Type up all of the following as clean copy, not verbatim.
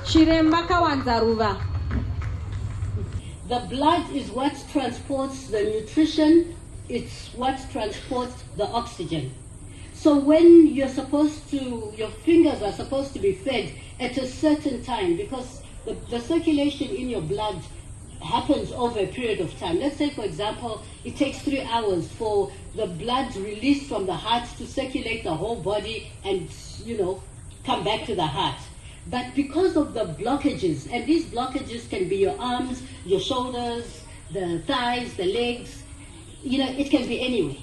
Chiremba kawanza ruva. The blood is what transports the nutrition, it's what transports the oxygen. So when your fingers are supposed to be fed at a certain time, because the circulation in your blood happens over a period of time. Let's say, for example, it takes 3 hours for the blood released from the heart to circulate the whole body and, come back to the heart. But because of the blockages, and these blockages can be your arms, your shoulders, the thighs, the legs, it can be anywhere.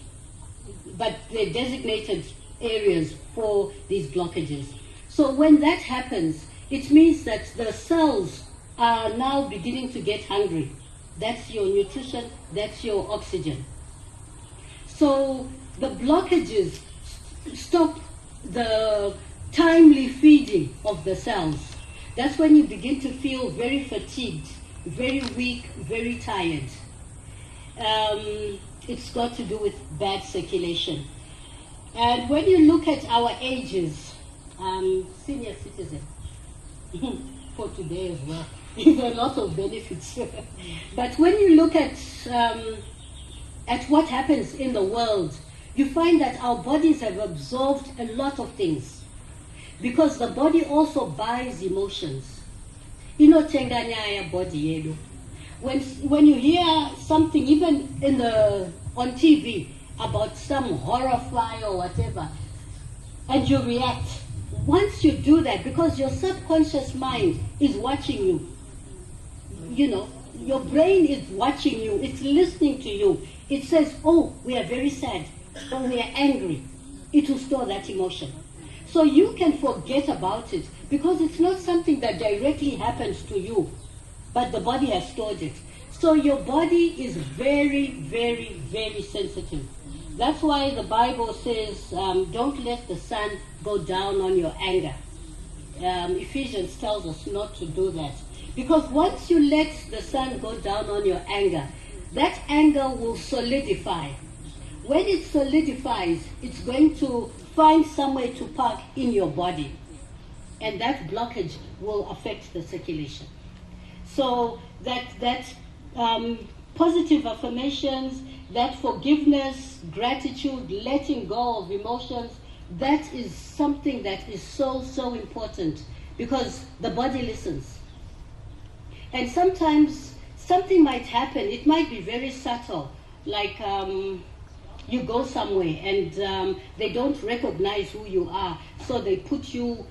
But they're designated areas for these blockages. So when that happens, it means that the cells are now beginning to get hungry. That's your nutrition, that's your oxygen. So the blockages stop the timely feeding of the cells. That's when you begin to feel very fatigued, very weak, very tired. It's got to do with bad circulation. And when you look at our ages, senior citizen, for today as well, there are a lot of benefits. But when you look at what happens in the world, you find that our bodies have absorbed a lot of things. Because the body also buys emotions. Tenganya body yedu. When you hear something, even on TV, about some horror fly or whatever, and you react, once you do that, because your subconscious mind is watching you, your brain is watching you, it's listening to you. It says, oh, we are very sad, or we are angry. It will store that emotion. So you can forget about it because it's not something that directly happens to you, but the body has stored it. So your body is very, very, very sensitive. That's why the Bible says, don't let the sun go down on your anger. Ephesians tells us not to do that. Because once you let the sun go down on your anger, that anger will solidify. When it solidifies, it's going to find somewhere to park in your body. And that blockage will affect the circulation. So that positive affirmations, that forgiveness, gratitude, letting go of emotions, that is something that is so, so important because the body listens. And sometimes something might happen, it might be very subtle, like you go somewhere and they don't recognize who you are, so they put you,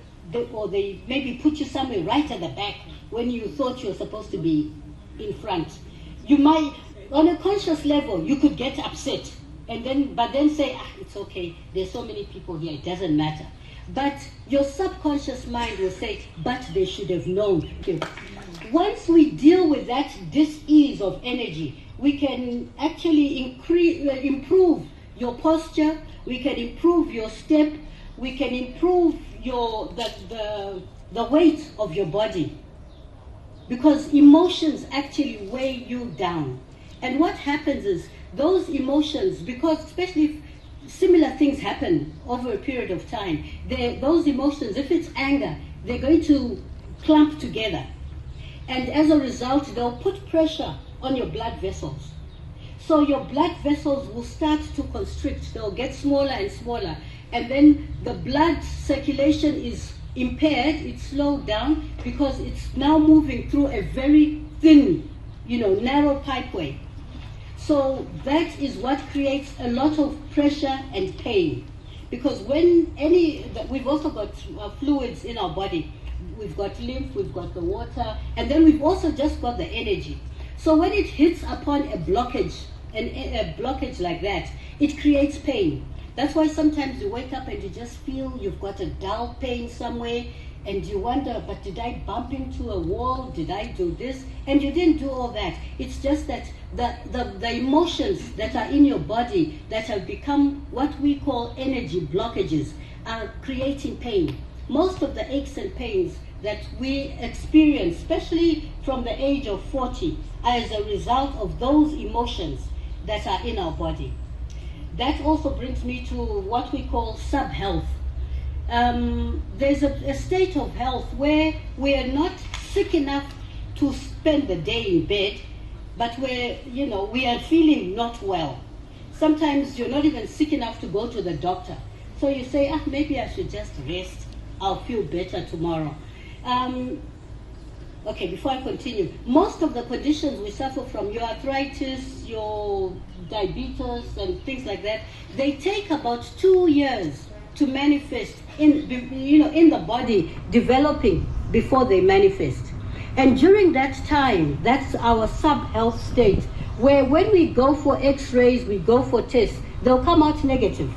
or they maybe put you somewhere right at the back when you thought you were supposed to be in front. You might, on a conscious level, you could get upset, but then say, it's okay, there's so many people here, it doesn't matter. But your subconscious mind will say, but they should have known. Once we deal with that dis-ease of energy, we can actually improve your posture, we can improve your step, we can improve the weight of your body. Because emotions actually weigh you down. And what happens is, those emotions, because especially if similar things happen over a period of time, those emotions, if it's anger, they're going to clump together. And as a result, they'll put pressure on your blood vessels. So your blood vessels will start to constrict, they'll get smaller and smaller. And then the blood circulation is impaired, it's slowed down because it's now moving through a very thin, narrow pipeway. So that is what creates a lot of pressure and pain. Because we've also got fluids in our body. We've got lymph, we've got the water, and then we've also just got the energy. So when it hits upon a blockage like that, it creates pain. That's why sometimes you wake up and you just feel you've got a dull pain somewhere, and you wonder, but did I bump into a wall? Did I do this? And you didn't do all that. It's just that the emotions that are in your body that have become what we call energy blockages are creating pain. Most of the aches and pains that we experience, especially from the age of 40, are as a result of those emotions that are in our body. That also brings me to what we call sub-health. there's a state of health where we are not sick enough to spend the day in bed, but we are feeling not well. Sometimes you're not even sick enough to go to the doctor. So you say, maybe I should just rest. I'll feel better tomorrow. Okay, before I continue, most of the conditions we suffer from, your arthritis, your diabetes, and things like that, they take about 2 years to manifest in the body, developing before they manifest. And during that time, that's our sub-health state, where when we go for x-rays, we go for tests, they'll come out negative.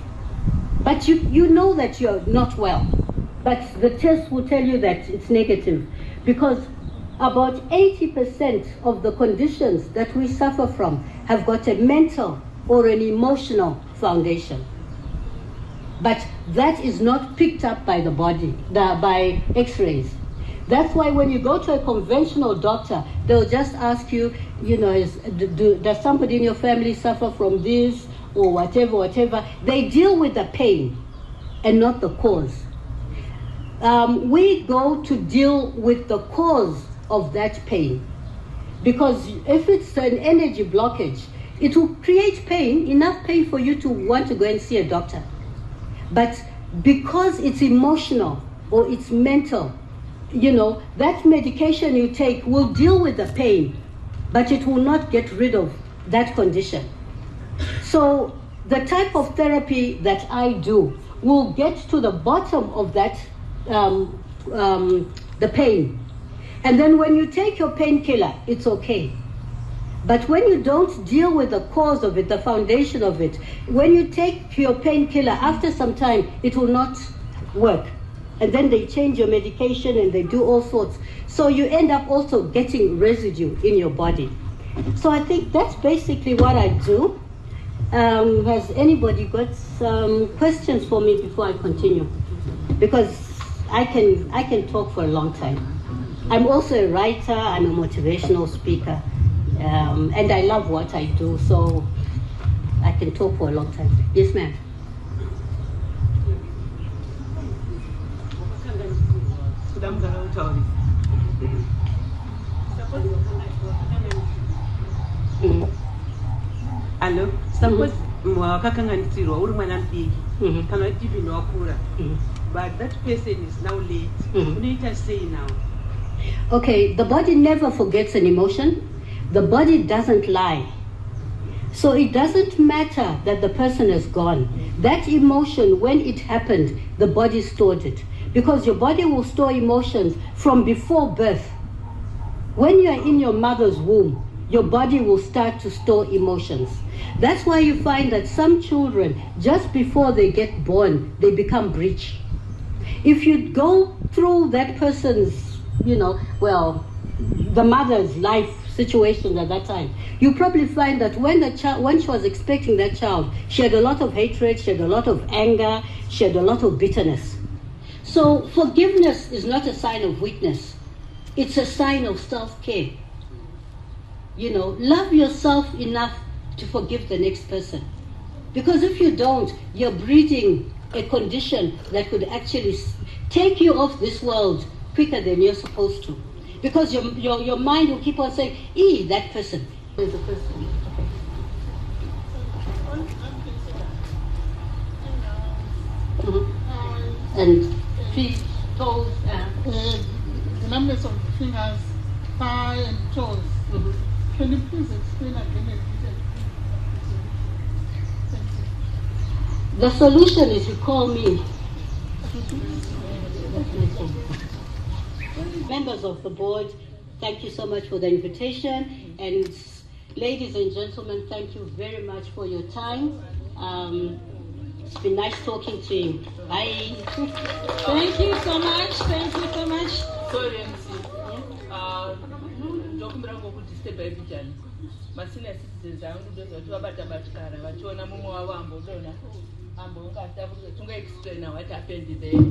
But you know that you're not well. But the test will tell you that it's negative, because about 80% of the conditions that we suffer from have got a mental or an emotional foundation. But that is not picked up by the body, by x-rays. That's why when you go to a conventional doctor, they'll just ask you, does somebody in your family suffer from this or whatever. They deal with the pain and not the cause. We go to deal with the cause of that pain, because if it's an energy blockage, it will create pain, enough pain for you to want to go and see a doctor. But because it's emotional or it's mental, that medication you take will deal with the pain, but it will not get rid of that condition. So the type of therapy that I do will get to the bottom of that, the pain. And then when you take your painkiller, it's okay. But when you don't deal with the cause of it, the foundation of it, when you take your painkiller, after some time, it will not work. And then they change your medication and they do all sorts. So you end up also getting residue in your body. So I think that's basically what I do. Has anybody got some questions for me before I continue? Because I can talk for a long time. I'm also a writer, I'm a motivational speaker, and I love what I do, so I can talk for a long time. Yes, ma'am. Hello, suppose wakakanganisirwa uri mwana mudiki kana even wakura, but that person is now late. Unoita sei now? Okay, the body never forgets an emotion. The body doesn't lie. So it doesn't matter that the person is gone. That emotion, when it happened, the body stored it. Because your body will store emotions from before birth. When you are in your mother's womb, your body will start to store emotions. That's why you find that some children, just before they get born, they become breech. If you go through that person's, the mother's life situation at that time, you probably find that when she was expecting that child, she had a lot of hatred, she had a lot of anger, she had a lot of bitterness. So forgiveness is not a sign of weakness. It's a sign of self-care. Love yourself enough to forgive the next person. Because if you don't, you're breeding a condition that could actually take you off this world quicker than you're supposed to. Because your mind will keep on saying, that person. There's a person. And feet, toes, the numbers of fingers, thigh and toes. Can you please explain again? The solution is you call me. Members of the board, thank you so much for the invitation. And ladies and gentlemen, thank you very much for your time. It's been nice talking to you. Bye. Thank you so much. Thank you so much. Sorry, MC. Masina citizens vabata-batikara vachiona mumwe wavo ambodona tunga explain what happened there.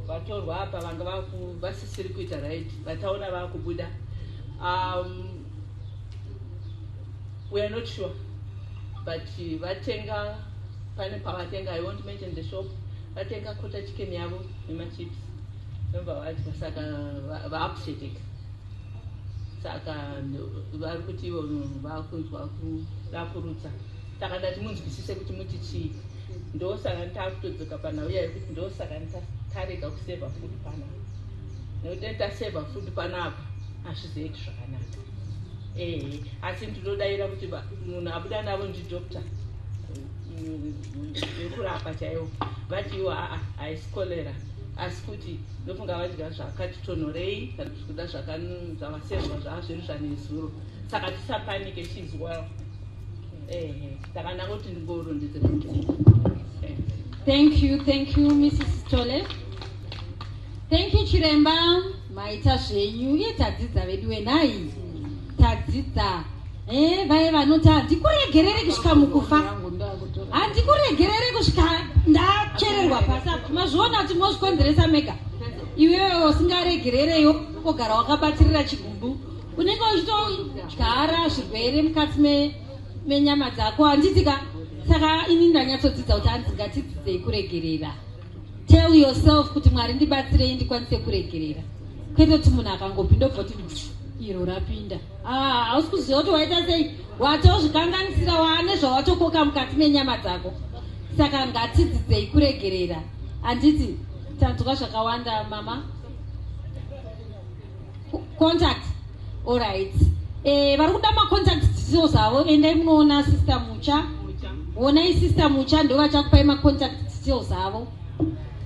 Vatorwa apa vanga vasisiri kuita right, vataona vakubuda. We are not sure, but vatenga pane pavatenga, I won't mention the shop, vatenga kota chicken yavo nemachips ndomva vadya saka vaupseteka saka vari kuti ivo vakunzwa kuda kurutsa takandati munzwisise kuti muti chii ndosaka nditakutodzoka panhau yayo kuti ndosaka nditarega kusevha food panapa nekuti nditasevha food panapa hazvizoiti zvakanaka asi ndinodayira kuti munhu abuda navo ndidhokta vekurapa chaivo vati iwo haisi kolera asi kuti ndofunga vadya zvakati tonorei kana kuti kuda zvavasevhwa zvava zvinhu zvanezuro saka tisapanike chizwa takananga kuti ndingorondedzera kuti Thank you, Mrs. Chole. Thank you, Chiremba. Maita zvenyu yetadzidza vedu venai. Tadzidza. Vaye vanoti handikuregerere kusvika mukufa. Handikuregerere kusvika ndachererwa pasi. Mazviona kuti mozvikonzeresa mega. Iwewe usingaregerereyo kugara wakabatirira chigumbu. Unenge uchitodyara zvirwere mukati menyama dzako. Handitika. Saka ini ndanyatsodzidza kuti handingadzidzei kuregerera. Tell yourself kuti Mwari ndibatsirei ndikwanise kuregerera. Kwete kuti munhu akangopinda obva kuti iro rapinda. Hausi kuziva kuti waita sei, watozvikanganisira waane zvawatokoka mukati menyama dzako. Saka ngatidzidzei kuregerera. Handiti tanzwa zvakawanda mama. Contact. All right. Vari kuda macontact details avo, endai munoona sister mucha. Onai sister mucha ndo vachakupai macontact details avo.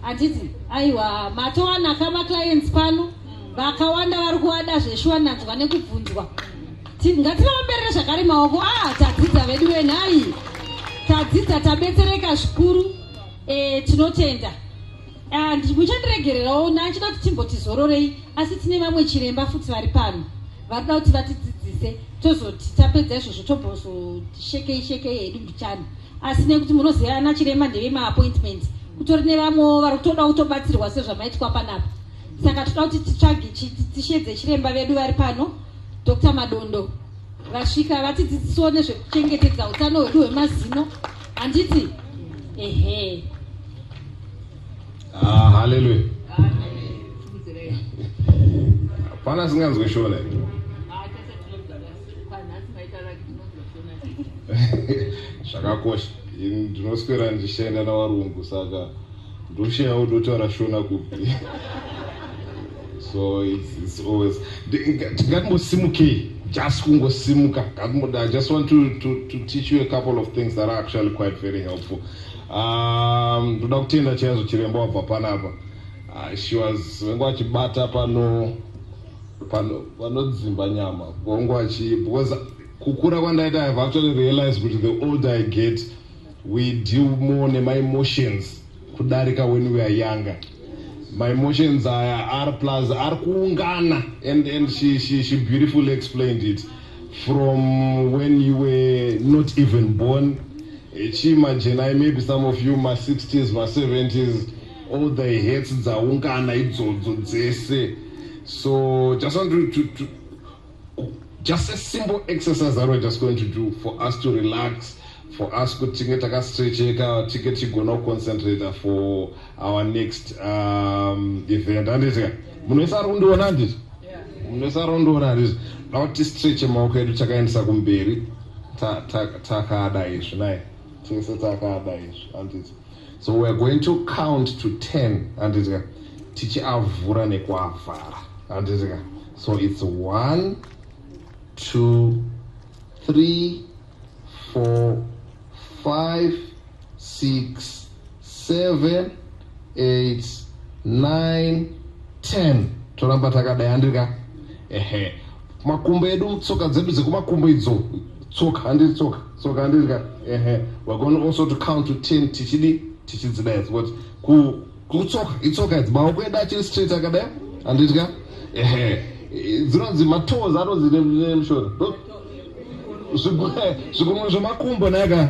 Handiti aiwa matowana kama clients pano vakawanda vari kuvada zveshuwa nanzwa nekubvunzwa. Ngativamberere zvakare maoko. Tadzidza vedu venhai. Tadzidza tabetsereka zvikuru. Tinotenda. Muchandiregererawo nachida kuti timbotizororei asi tine vamwe chiremba futi vari pano varida kuti vatidzidzise tozoti tapedza izvozvo tombozotishekei hedu mbichana asi nekuti munoziva ana chiremba ndeve maappointment kutori nevamwewo vari kutoda kutobatsirwa sezvamaitwa panapa saka toda kuti titsvage tishedze chiremba vedu vari pano Dr. Madondo vasvika vatidzidzisewo nezvekuchengetedza utano hwedu hwemazino handiti Hallelujah. Pana singanzwe shona. Zvakakosha. Ndinoswera ndishenda navarungu saka ndoshayawo dotaura shona kupi. So it's always ngatimbosimukei just kungosimuka. I just want to teach you a couple of things that are actually quite very helpful. Ndoda kutenda chazo chiremba wabva panapa. She was ngwachibata panodzimba nyama. Because kukura kwandaita I've actually realized that the older I get we deal more with my emotions kudarika when we are younger. My emotions are plus are kuungana and she beautifully explained it from when you were not even born. Imagine maybe some of you my 60s, my 70s, all the heads zaungana idzodzo dzese. So just want to just a simple exercise that we're just going to do for us to relax, for us to get a stretch, to go now concentrate for our next event. And this munesa rondo onandis. Munesa rondo onandis. Now to stretch maoko edu chakaendesa kumberi takada izvo nai. So we're going to count to 10 and tichiavhura nekuavhara. So it's 1, 2, 3, 4, 5, 6, 7, 8, 9, 10. Toramba takadayandika. Makumbo edu tsoka dzedu dzekumakumbo idzo. Tsoka handika. We're going also to count to 10 tichidzi what kutsoka itsoka idzi maoko edu achiri straight akadai handika. Dzinonzi matoes anonzi nemushoro zvigunwe zvemakumbo naka.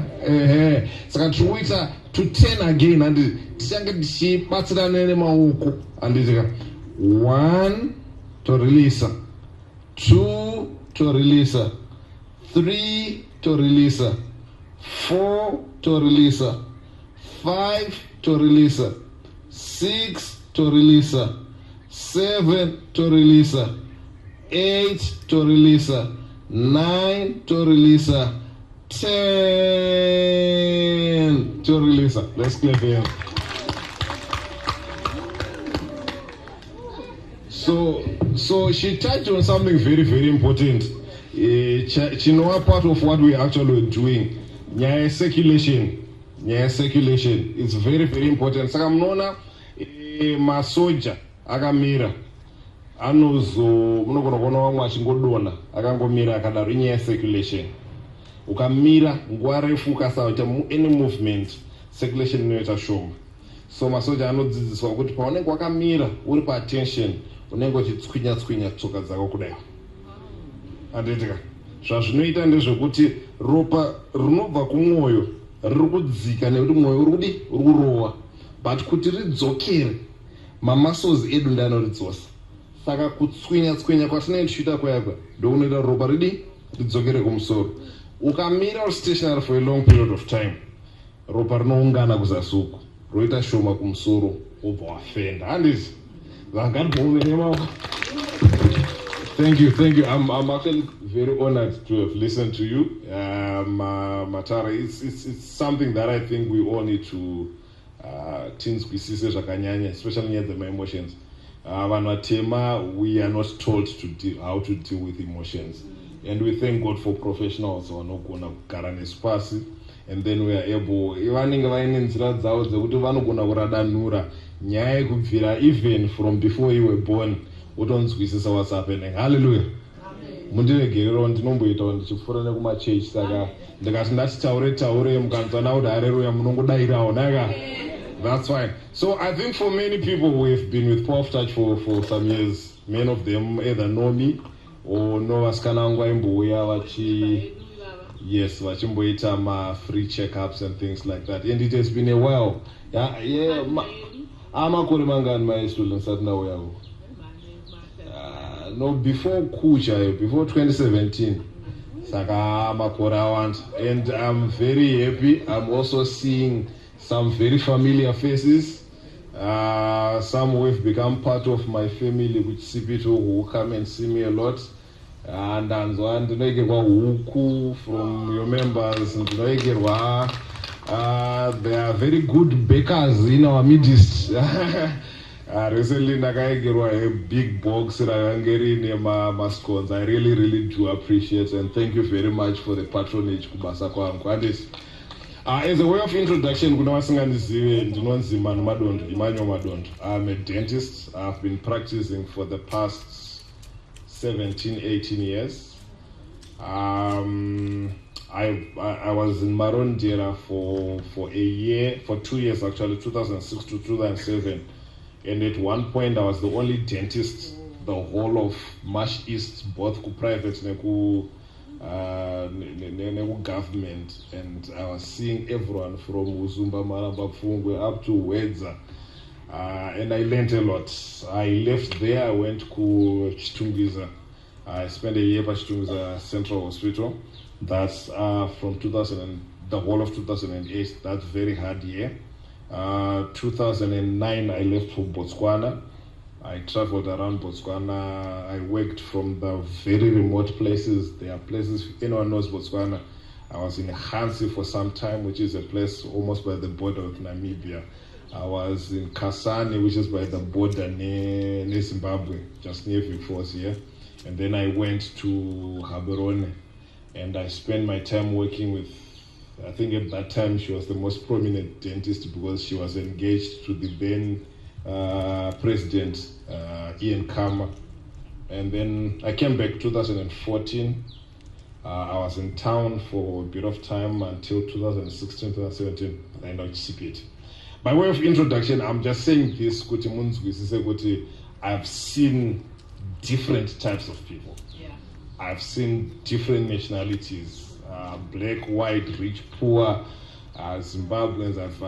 Saka tikuita to 10 again handiti tichange tichibatsirana nemaoko handitika. 1 to release, 2 to release, 3 to release, 4 to release, 5 to release, 6 to release, 7 to release, 8 to release, 9 to release, 10 to release. Let's clap here. So she touched on something very, very important. She know part of what we actually doing. Nyaya circulation. It's very, very important. Saka mnona masoja akamira munogona kuona vamwe achingodona akangomira akadaro inyaya circulation. Ukamira nguva refu ukasaita any movement, circulation inoita shoma. So masoja anodzidziswa kuti paunenge wakamira uri paattention unenge uchitswinya tsoka dzako kudai. Anditika zvazvinoita ndezvekuti ropa rinobva kumwoyo riri kudzika nekuti mwoyo uri kurowa, but kuti ridzokere mamuscles edu ndianoridzosa. Saka kutswinya kwatinoita tichiita kwayakwa ndounoita ropa ridzokere kumusoro. Ukamira uri stationary for a long period of time, ropa rinoungana kuzasi uku roita shoma kumusoro wobva wafenda. Handiti vangadbomenemaoko. Thank you. I'm actually very honored to have listened to you, Matara. It's something that I think we all need to tinzwisise zvakanyanya, especially near the emotions. Vanhu vatema, we are not told how to deal with emotions, and we thank God for professionals vanogona kugara nesu pasi, and then we are able, vanenge vaine nzira dzavo dzekuti vanogona kuradanura nyaya yekubvira even from before you were born. Utonzwisisa what's happening. Hallelujah. Mundiregerero ndinomboitawo ndichipfuura nekumachechi, saka ndikati ndachitaure mukanzwa kuti haleluya munongodairawo naka. That's fine. So I think for many people who have been with Power of Touch for some years, many of them either know me or know vasikana vangu vaimbouya vachimboita ma-free checkups and things like that, and it has been a while. Amakore mangani maestudents that now we are. No, before Kucha, before 2017, Saka makore awanda, and I'm very happy. I'm also seeing some very familiar faces. Some who have become part of my family, which see people who come and see me a lot. And ndinoigerwa huku from your members, ndinoigerwa they are very good bakers in our midst. Recently ndakaigerwa a big box rakange rine mascones. I really do appreciate, and thank you very much for the patronage kubasa kwangu. As a way of introduction, kuna vasingandizive, ndinonzi Manu Madondo, Emmanuel Madondo. I'm a dentist. I've been practicing for the past 17-18 years. I was in Marondera for a year, for 2 years actually, 2006 to 2007. And at one point I was the only dentist the whole of Marsh East, both private and government, and I was seeing everyone from Uzumba, Maramba, Pfungwe up to Wedza. And I learned a lot. I left there, I went to Chitungiza. I spent a year at Chitungiza Central Hospital. That's from the whole of 2008, that very hard year. 2009, I left for Botswana. I traveled around Botswana. I worked from the very remote places. There are places, anyone knows Botswana. I was in Hansi for some time, which is a place almost by the border with Namibia. I was in Kasane, which is by the border near Zimbabwe, just near Vicforce here. And then I went to Gaborone, and I spent my time working with, I think at that time she was the most prominent dentist because she was engaged to the then President Ian Khama. And then I came back 2014. I was in town for a bit of time until 2016, 2017, and I keep it. By way of introduction, I'm just saying this, I've seen different types of people. Yeah. I've seen different nationalities, black, white, rich, poor, Zimbabweans. I've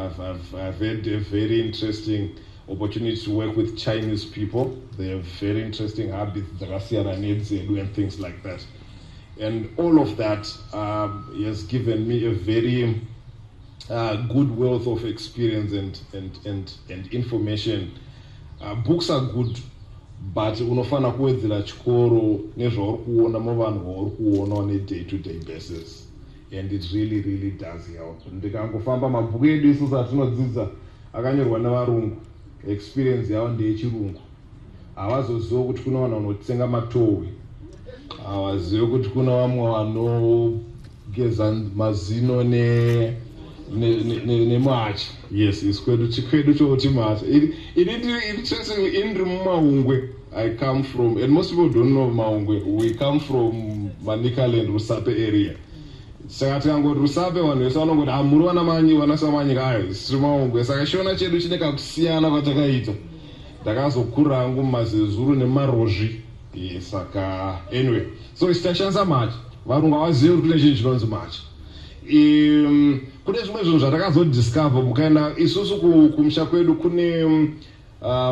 had a very interesting opportunity to work with Chinese people. They have very interesting habits, and things like that. And all of that has given me a very good wealth of experience and information. Books are good, but unofana kuwedzera chikoro nezvauri kuona muvanhu vauri kuona on a day-to-day basis, and it really does help. Ndikangofamba mabhuku edu isusu atinodzidza akanyorwa nevarungu, experience yavo ndeyechirungu. Havazoziva kuti kuna vanhu vanotsenga matowe, havazive kuti kuna vamwe vanogeza mazino nemachi. Yes, chikwedu choti machi. Interestingly, in Maungwe I come from, and most people don't know Maungwe, we come from Manikaland, Rusape area. Saka tikangoti Rusape vanhu vese vanongoti hamuri vana manyi vanasamanyi kayo siri Maungwe. Saka chiona chedu chine kakusiyana kwatakaita. Ndakazokura hangu mumazezuru nemarozvi. Saka anyway, so tichashandisa machi. Varungu havazivi kuti kune chinhu chinonzi machi. Kune zvimwe zvinhu zvatakazodiscover mukaenda isusu kumusha kwedu kune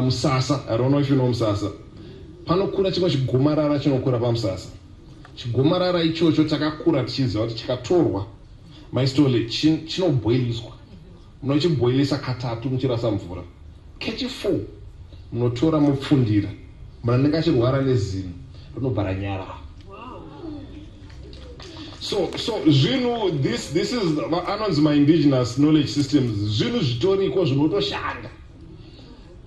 musasa. I don't know if you know musasa. Panokura chimwe chigomarara chinokura pamusasa. Chigomarara ichocho takakura tichiziva kuti chikatorwa maistole chinobhoiliswa. Munochibhoilisa katatu muchirasa mvura. Kechi 4 munotora mupfundira. Munhu anenge achirwara nezino rinobva ranyarara. So zvinhu, this is anonzi my indigenous knowledge systems. Zvinhu zvitoriko zvinotoshanda.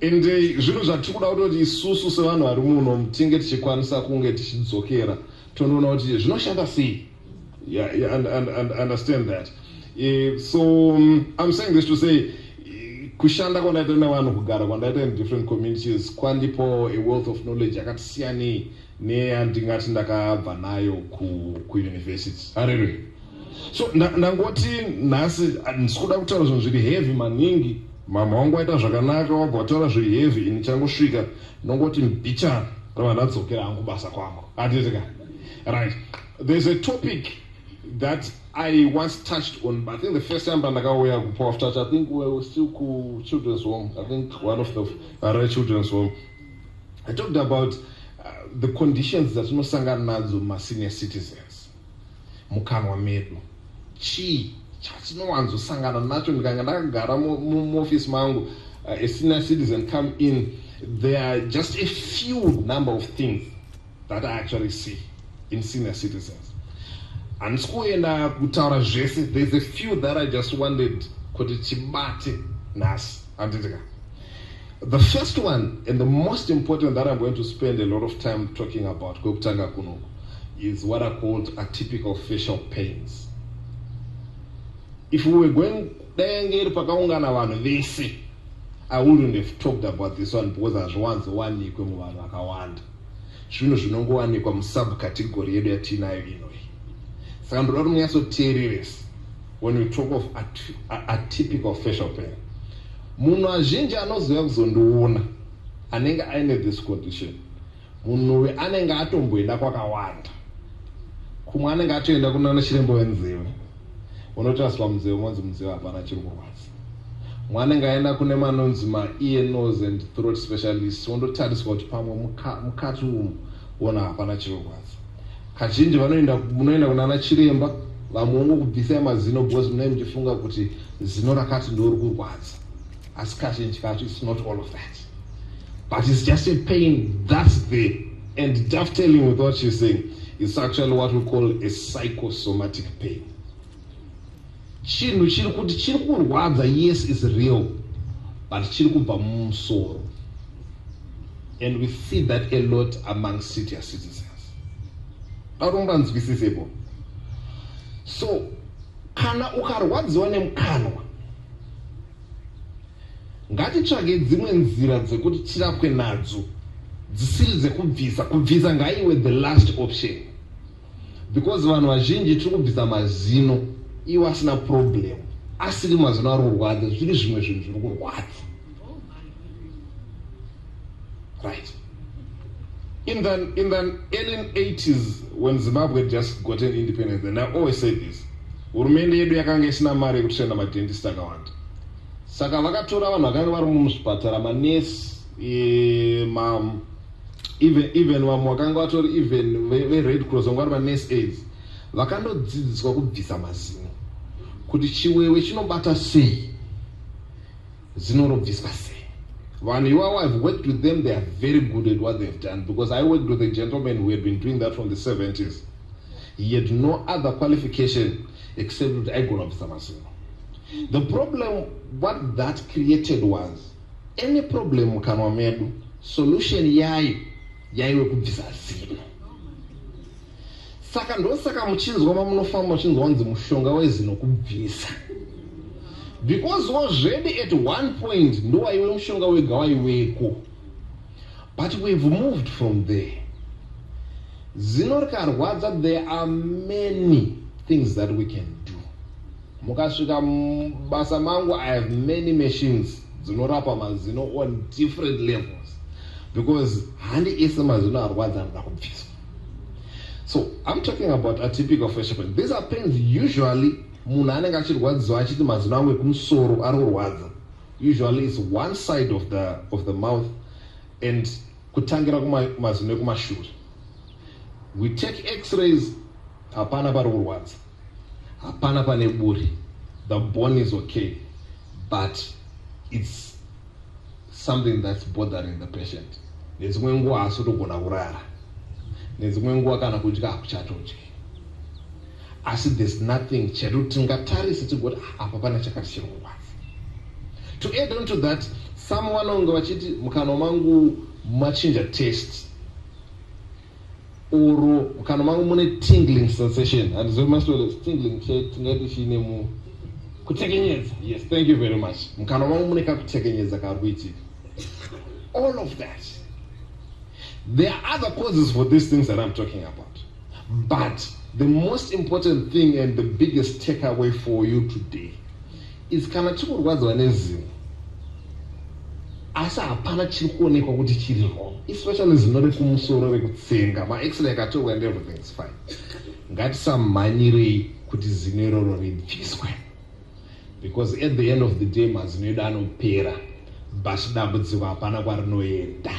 And zvinhu zvatiri kuda kutoti isusu sevanhu vari muno tinge tichikwanisa kunge tichidzokera tonoona kuti zvinoshanda sei. Yeah, and understand that. So I'm saying this to say kushanda kwandaita nevanhu, kugara kwandaita in different communities kwandipo a wealth of knowledge yakatisiyanei neyandingati ndakabva nayo kuuniversity. Hallelujah. So ndangoti nhasi ndisikuda kutaura zvinhu zviri heavy maningi. Mama wangu aita zvakanaka, wabva wataura zviri heavy, ini changosvika ndongoti mbichana rava ndadzokera hangu basa kwangu. Hatitika. Right. There's a topic that I once touched on, but I think the first time pandakauya kuPower of Touch, I think we were still children's home. I think one of the children's home. I talked about the conditions that tinosangana nadzo ma-senior citizens mukanwa medu. Chii chatinowanzosangana nacho ndikanga ndakagara muofisi mangu, a senior citizen come in, there are just a few number of things that I actually see in senior citizens. And sikuenda kutaura zvese, there's a few that I just wanted kuti chibate nasi. Anditika. The first one, and the most important that I'm going to spend a lot of time talking about is what are called atypical facial pains. If we were going pakaungana vanhu vese, I wouldn't have talked about this one because hazviwanzowanikwe muvanhu vakawanda. Zvinhu zvinongowanikwa musubcategory yedu yatinayo inoi. Saka ndoda kuti munyatsoteereresa when we talk of atypical facial pain. Munhu azhinji anoziva kuzondiona anenge aine this condition, munhuwe anenge atomboenda kwakawanda. Kumwe anenge atoenda kunana chirembo wenzeve, unotaswa munzeve monzi munzeve hapana chiri kurwadza. Mumwe anenge aenda kune manonzi ma-ear, nose and throat specialist, undotariswa kuti pamwe mukati umu ona hapana chiri kurwadza. Kazhinji munoenda kunana chiremba vamwe kubvisa mazino because munenge muchifunga kuti zino rakati ndori kurwadza. As kazhinji kacho, it's not all of that, but it's just a pain that's there. And dovetailing with what she's saying, it's actually what we call a psychosomatic pain. Chinhu chiri kuti chiri kurwadza, yes, is real, but chiri kubva mumusoro. And we see that a lot among senior citizens. So kana ukarwadziwa nemukanwa, ngatitsvage dzimwe nzira dzekuti tirapwe nadzo dzisiri dzekubvisa ngaiwe the last option, because vanhu vazhinji tiri kubvisa mazino iwo asina problem, asiri mazino ari kurwadza, zviri zvimwe zvinhu zviri kurwadza. Right. In the early 80s, when Zimbabwe had just gotten independence, and I always say this, hurumende yedu yakanga isina mari yekuti tienda madentist akawanda. Saka vakatora vanhu vakanga vari muzvipatara, manesi, even vamwe vakanga vatori even ve-Red Cross, vanga vari manesi aids, vakandodzidziswa kubvisa mazino. kuti chiwewe chinobata sei, zinorobviswa sei. When I've worked with them, they are very good at what they've done, because I worked with a gentleman who had been doing that from the 70s. He had no other qualification except that I got up Samazino. The problem, what that created was, any problem kanomedu, solution yai kubvisa zino. Saka ndosaka muchinzwa mamunofamba muchinzwa wanzi mushonga wezino kubvisa. Because already at one point, no I will show away go. But we've moved from there. Zinorka Rwadza, there are many things that we can do. Mukashika Basamango, I have many machines, Zinorapama, Zino on different levels. Because Handi Isama Zino Rwadza. So I'm talking about a typical fisherman. These are pains usually. Usually it's one side of the mouth and we take x-rays, the bone is okay, but it's something that's bothering the patient. I said there's nothing. To add on to that, someone on the mukanomangu machinja taste or mukanomangu tingling sensation. And so much tingling yes, thank you very much. All of that. There are other causes for these things that I'm talking about. But the most important thing and the biggest takeaway for you today is kana chikurwadza asa hapana chiri kuonekwa kuti chiriho, especially zinore kumusoro rekutsenga ma-x-ray akatorwa and everything is fine. Ngatisamhanyirei kuti zino iroro ribviswe, because at the end of the day mazino edu anopera but dambudziko hapana kwarinoenda,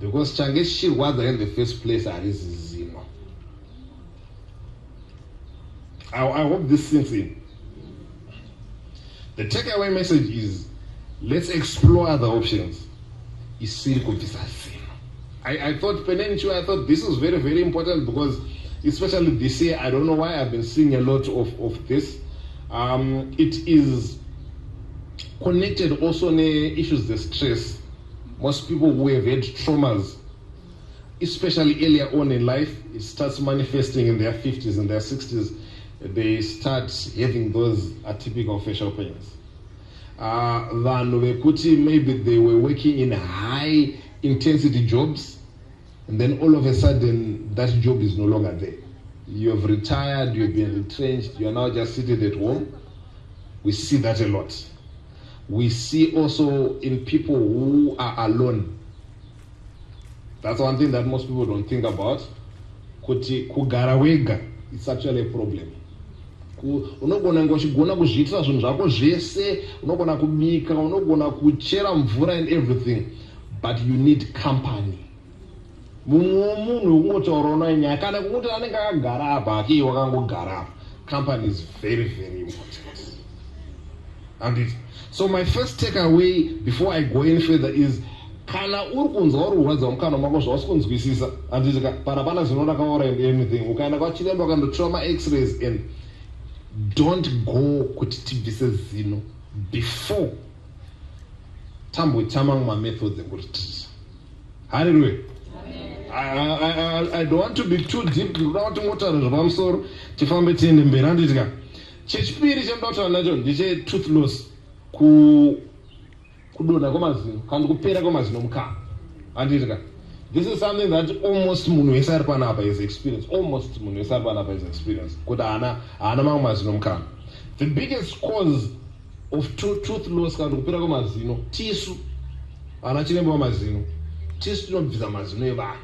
because change chichirwadza in the first place harizi zino. I hope this sinks in. The takeaway message is, let's explore other options. I thought Peninsula, I thought this was very, very important, because especially this year, I don't know why I've been seeing a lot of this. It is connected also to issues of stress. Most people who have had traumas, especially earlier on in life, it starts manifesting in their 50s and their 60s. They start having those atypical facial pains. Maybe they were working in high intensity jobs, and then all of a sudden that job is no longer there. You have retired, you've been retrenched, you are now just seated at home. We see that a lot. We see also in people who are alone. That's one thing that most people don't think about. Kugara wega, it's actually a problem. Unogona ngochigona kuzviitira zvinhu zvako zvese, unogona kubika, unogona kuchera mvura and everything, but you need company. Munhu ungotaura nyaya kana kuti anenge akagara apa ake wakangogara apa. Company is very, very important. And so my first takeaway before I go any further is, kana uri kunzwa uri kurwadza mukana mako zvausikunzwisisa, handiti pana zvinonaka or anything, ukaenda kwachiremba ukandotora ma-x-rays and don't go kuti tibvise zino before tamboitama ma-methods ekuti hallelujah. I don't want to be too deep. I don't want to motara tifambe tiende mberi. Handitika chechipiri chandinotaura nacho ndeche tooth loss, kudonha kwemazino kana kupera kwemazino mukama. Handitika this is something that almost munhu wese ari panapa is experience. Almost munhu wese ari panapa is experience. Kuti haana mamwe mazino mukama. The biggest cause of tooth loss kana kupera kwemazino tisu. Ana chiremba wamazino tisu tinobvisa mazino evanhu.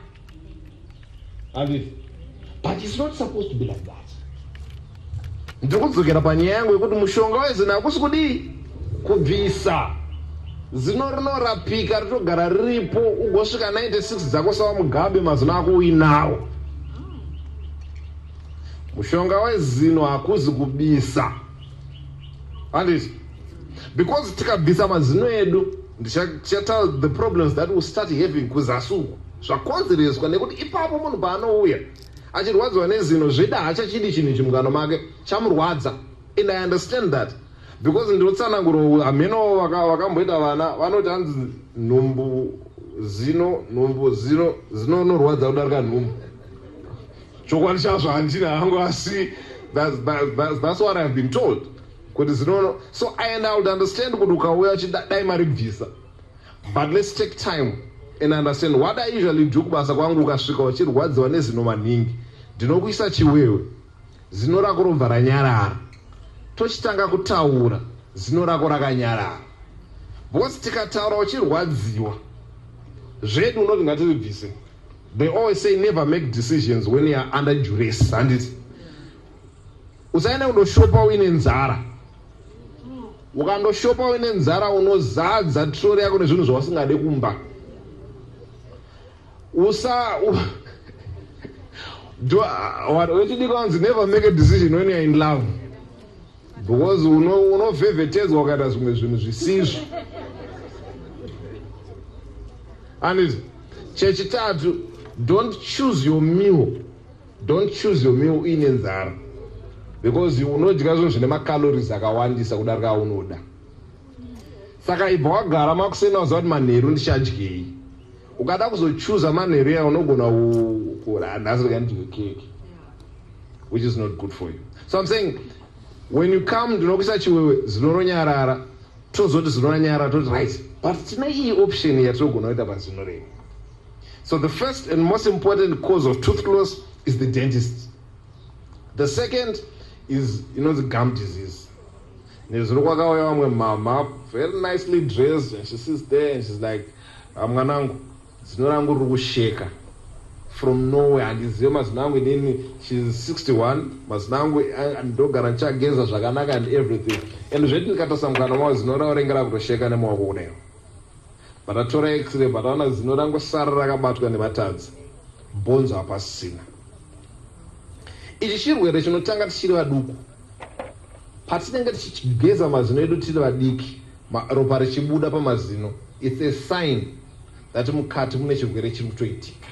But it's not supposed to be like that. Ndikudzokera panyaya yangu yekuti mushonga wezino hakusi kudii kubvisa. Zino rinorapika ritogara riripo, ugosvika 96 dzako sawa mugabe mazino ako uinawo. Mushonga wezino hakuzi kubisa. handiti, because tikabvisa mazino edu tichataura the problems that will start having kuzasuku zvakonzereswa nekuti ipapo munhu paanouya achirwadziwa nezino zveda hachachidi chinhu ichi mungano make chamurwadza. And I understand that because ndinotsanangura hameno vakamboita vana vanoti hanzi nhumbu zino zinorwadza kudarika nhumbu. Chokwadi chazvo handina hangu asi that's what I've been told. So I would understand kuti ukauya uchidai maribvisa, but let's take time and understand what I usually do. Kubasa kwangu ukasvika uchirwadziwa nezino maningi, ndinokuisa chiwewe, zino rako robva ranyarara, tochitanga kutaura, zino rako rakanyarara. Because tikataura uchirwadziwa zvedu unoti ngatiribvise. They always say never make decisions when you are under duress. Handiti, usaenda kundoshopa uine nzara. Ukandoshopa uine nzara unozadza trori yako nezvinhu zvawasingade kumba. Never make a decision when you are in love, because unovhevhetedzwa ukaita zvimwe zvinhu zvisizvo. And chechitatu, don't choose your meal uine nzara, because unodya zvinhu zvine macalories akawandisa kudarika aunoda. Saka ibva wagara makusena uziva kuti manheru ndichadyei. Ukada kuzochuza manheru ya unogona nhasi ndikandidye keke, which is not good for you. So I'm saying, when you come ndinokuisa chiwewe zinoronyarara, tozoti zinonyarara toti right, but tina iyi option yatinogona kuita pazino redu. So the first and most important cause of tooth loss is the dentist. The second is, the gum disease. Nezinokwakauya vamwe mama, very nicely dressed, and she sits there and she's like, mwanangu, zino rangu riri kusheka from nowhere. Handizive mazino angu inini, she's 61, mazino angu ndogara ndichageza zvakanaka and everything. And zveti ndikatasamukana mao zino ravo rengera kutosheka nemaoko kudayo. Vatatora x-ray vataona zino rangu sara rakabatwa nematadzi, bhonzo hapasisina. Ichi chirwere chinotanga tichiri vaduku. Patinenge tichigeza mazino edu tiri vadiki, ropa richibuda pamazino, it's a sign that mukati mune chirwere chiri kutoitika.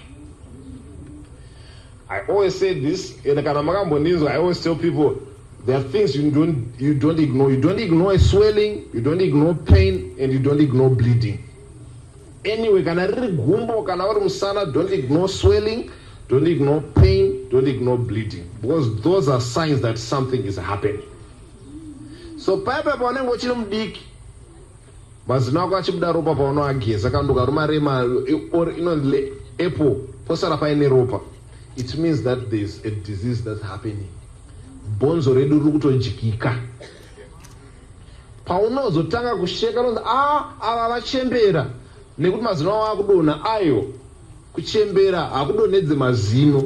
I always say this, and kana makambondinzwa, I always tell people there are things you don't ignore. You don't ignore a swelling, you don't ignore pain, and you don't ignore bleeding. Anyway, kana riri gumbo, kana uri musana, don't ignore swelling, don't ignore pain, don't ignore bleeding, because those are signs that something is happening. So paipa paunenge uchiri mudiki, mazino ako achibuda ropa paunoageza, kana ukarumarema inonzi apple posara paine ropa, it means that there is a disease that's happening. Bhonzo redu riri kutojikika. Paunozotanga kusheka unonzi ava vachembera, nekuti mazino avo akudonha. Ayo kuchembera hakudonhedze mazino.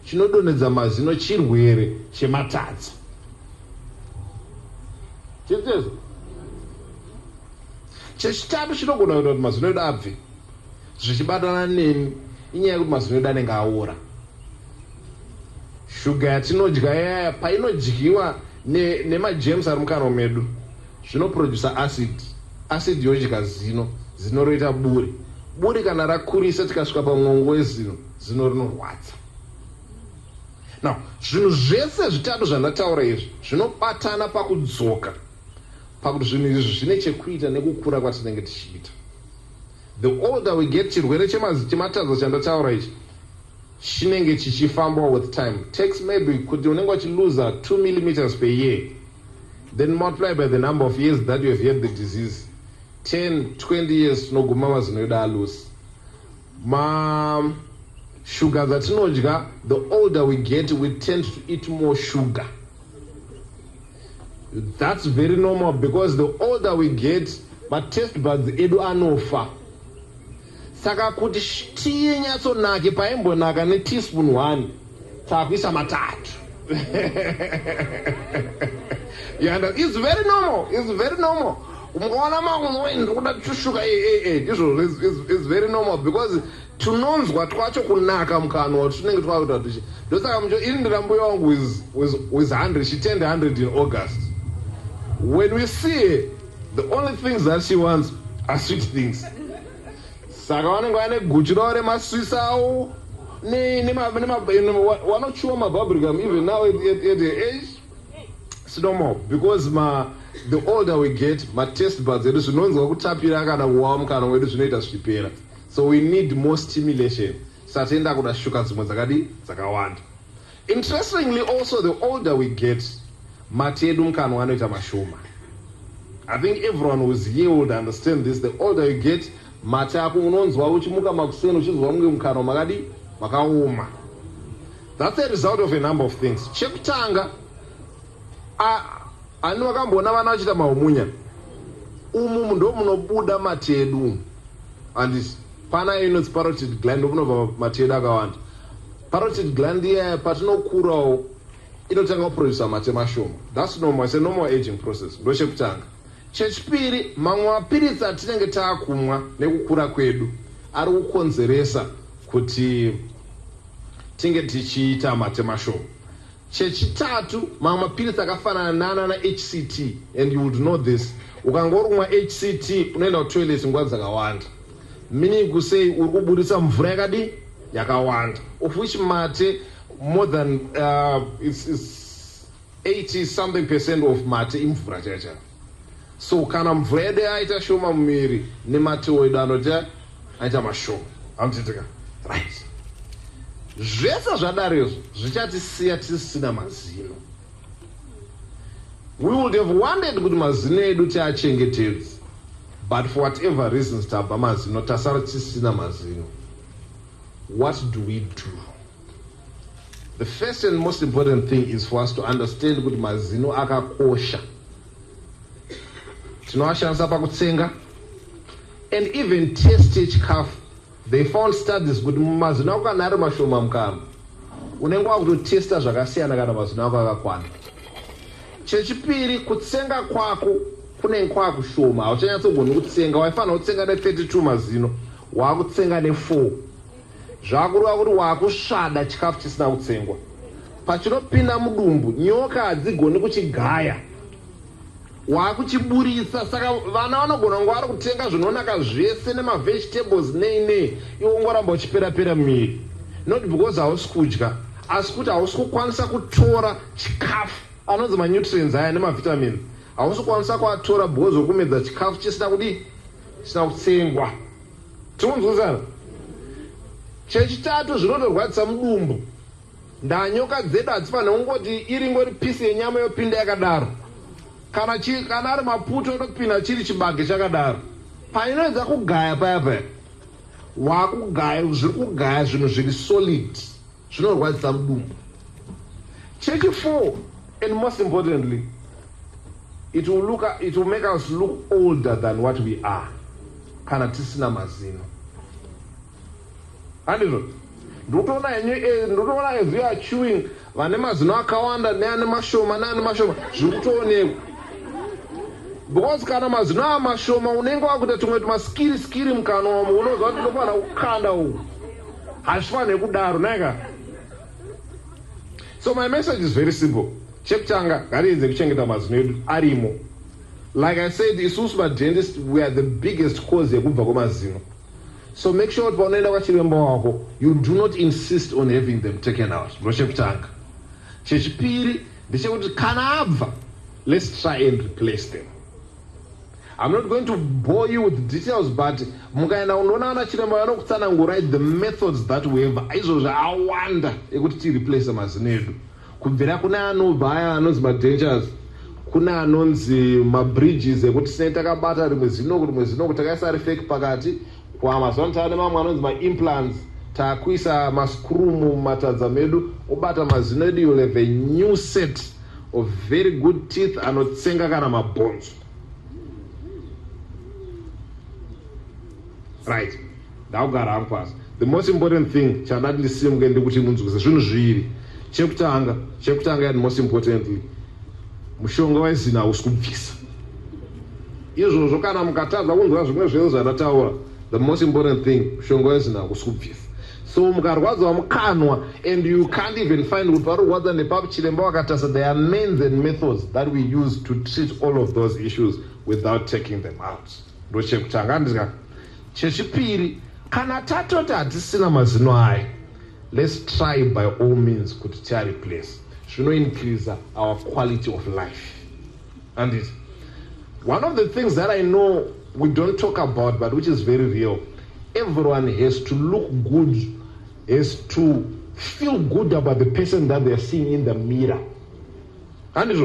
Chinodonhedza mazino chirwere chematadza. Chitezo chechitatu chinogona kuita kuti mazino edu abve zvichibatana nemi, inyaya yekuti mazino edu anenge aora. Shuga yatinodya yaya painodyiwa nemajems ari mukanwa medu zvinoprodusa acid yodya zino roita buri kana rakurisa tikasvika pamwongo wezino, zino rinorwadza. Now zvinhu zvese zvitatu zvandataura izvi zvinobatana pakudzoka, pakuti zvinhu izvi zvine chekuita nekukura kwatinenge tichiita. The older we get, chirwere chematadza chandataura ichi chinenge chichifamba with time. Takes maybe kuti unenge uchiluza 2 millimeters per year, then multiply by the number of years that you have had the disease. 10, 20 years tinoguma mazino edu alusa. Sugar zatinodya, the older we get, we tend to eat more sugar. That's very normal, because the older we get, but taste buds edu anofa. Saka kuti tii nyatsonake paimbonaka ne teaspoon 1 takuisa matatu. It's very normal. It's very normal. It's very normal, because tunonzwa twacho kunaka mukano tunenge twakuta tichi. Ndosaka mcho ini ndirambuya wangu with 100, she turned 100 in August. When we see the only things that she wants are sweet things. Saka vanenge vane guchu ravo remaswisi avo vanochuwa mabubblegum even now at the age. It's no more because the older we get, my taste buds edu zvinonzwa kutapira kana kuwawa mukana wedu zvinoita zvichipera. So we need more stimulation. Satenda kuda shuka dzimwe dzakawanda. Interestingly also, the older we get, mate edu mukana anoita mashoma. I think everyone who's here would understand this. The older you get, mate ako unonzwa uchimuka makuseni uchizwa munge mukana makaoma. That's a result of a number of things. Chekutanga ani wakambona vana vachita maumunya umu ndo munobuda mate edu andisi pana inonzi parotid gland ndomunobva mate edu akawanda. Parotid gland iya patinokurawo inotanga kuprodusa mate mashoma. That's normal. It's a normal aging process. Ndo chekutanga. Chechipiri, mamwe mapiritsi atinenge taakumwa nekukura kwedu ari kukonzeresa kuti tinge tichiita mate mashoma. Chechitatu, mamwe mapiritsi akafanana na HCT, and you would know this. Ukangorumwa HCT unoenda kutoilet nguva dzakawanda. Meaning kusei uri kubudisa mvura yakawanda. Of which mate more than it's 80-something% of mate imvura chacha. So kana mvura yedu aita shoma mumiri nemate wedu anoti aita mashoma. Amtitika. Right. Zvese zvadaro zvichatisiya tisina mazino. We would have wanted kuti mazino edu tiachengetedze, but for whatever reasons tabva mazino tasara tisina mazino. What do we do? The first and most important thing is for us to understand kuti mazino akakosha. Tinoashandisa pakutsenga, and even test chikafu. They found studies kuti mazino ako kana ari mashoma mukama unenge wakutotesta zvakasiyana kana mazino ako akakwana. Chechipiri, kutsenga kwako kunenge kwakushoma. Hauchanyatsogoni kutsenga. Waifanira kutsenga ne32 mazino, wakutsenga ne4. Zvakureva kuti wakusvada chikafu chisina kutsengwa. Pachinopinda mudumbu, nyoka hadzigoni kuchigaya. Wakuchiburisa. Saka vana vanogona kunge vari kutenga zvinonaka zvese nemavegetables nei iwo ngoramba uchipera miri. Not because hausi kudya, asi kuti hausi kukwanisa kutora chikafu anonzi manutrients aya nemavitamins. Hausi kukwanisa kuatora because wokumedza chikafu chisina kutsengwa. Tikunzwisana? Chechitatu, zvinotorwadzisa mudumbu. Ndanyoka dzedu hadzifanira kungoti iri ngori pisi yenyama yopinda yakadaro. Kana ari maputo anopinda chiri chibage chakadaro. Painoedza kugaya paya wakugaya zviri kugaya zvinhu zviri solid zvinorwadzisa mudumbu. Chechi4, and most importantly, it will make us look older than what we are kana tisina mazino. Handizvo? Ndotoona as we are chewing vane mazino akawanda neane mashoma zviri kutoonekwa. Because kana mazino amashoma unenge wakuita tumwe tumaskiri mukanwa wamo unozva kuti unofanira kukanda uku. Hazvifaniri kudaro naika. So my message is very simple. Chekutanga ngatiedze kuchengeta mazino edu arimo. Like I said, isusu madentist, we are the biggest cause yekubva kwemazino. So make sure kuti paunoenda kwachiremba wako, you do not insist on having them taken out. Ndochekutanga. Chechipiri ndechekuti kana abva, let's try and replace them. I'm not going to bore you with details, but mukaenda unoona ana chiremba vanokutsanangura the methods that we have. Izvozvo awanda ekuti tireplace mazino edu. Kubvira kuna anobva aya anonzi madangers, kuna anonzi mabridges ekuti tinenge takabata rimwe zino kuti takaisa rifeki pakati. Kwamazuva tane mamwe anonzi maimplants, takuisa mascrew mumatadza medu obata mazino edu. You'll have a new set of very good teeth anotsenga kana mabhonzo. Right. Ndakugara hangu pasi. The most important thing chandati ndisimuke ndekuti munzwise zvinhu zviviri. Chekutanga and most importantly, mushonga wezino hausi kubvisa. Izvozvo kana mukatadza kunzwa zvimwe zvenyu zvandataura, the most important thing, mushonga wezino hausi kubvisa. So mukarwadza mukanwa, and you can't even find kuti parwadza nepapo chiremba wakatasa. There are means and methods that we use to treat all of those issues without taking them out. Ndochekutanga chechipiri, kana tatoti hatisina mazino aya, let's try by all means kuti tiareplace. Should increase our quality of life. And it, one of the things that I know we don't talk about, but which is very real, everyone has to look good, has to feel good about the person that they're seeing in the mirror. And it's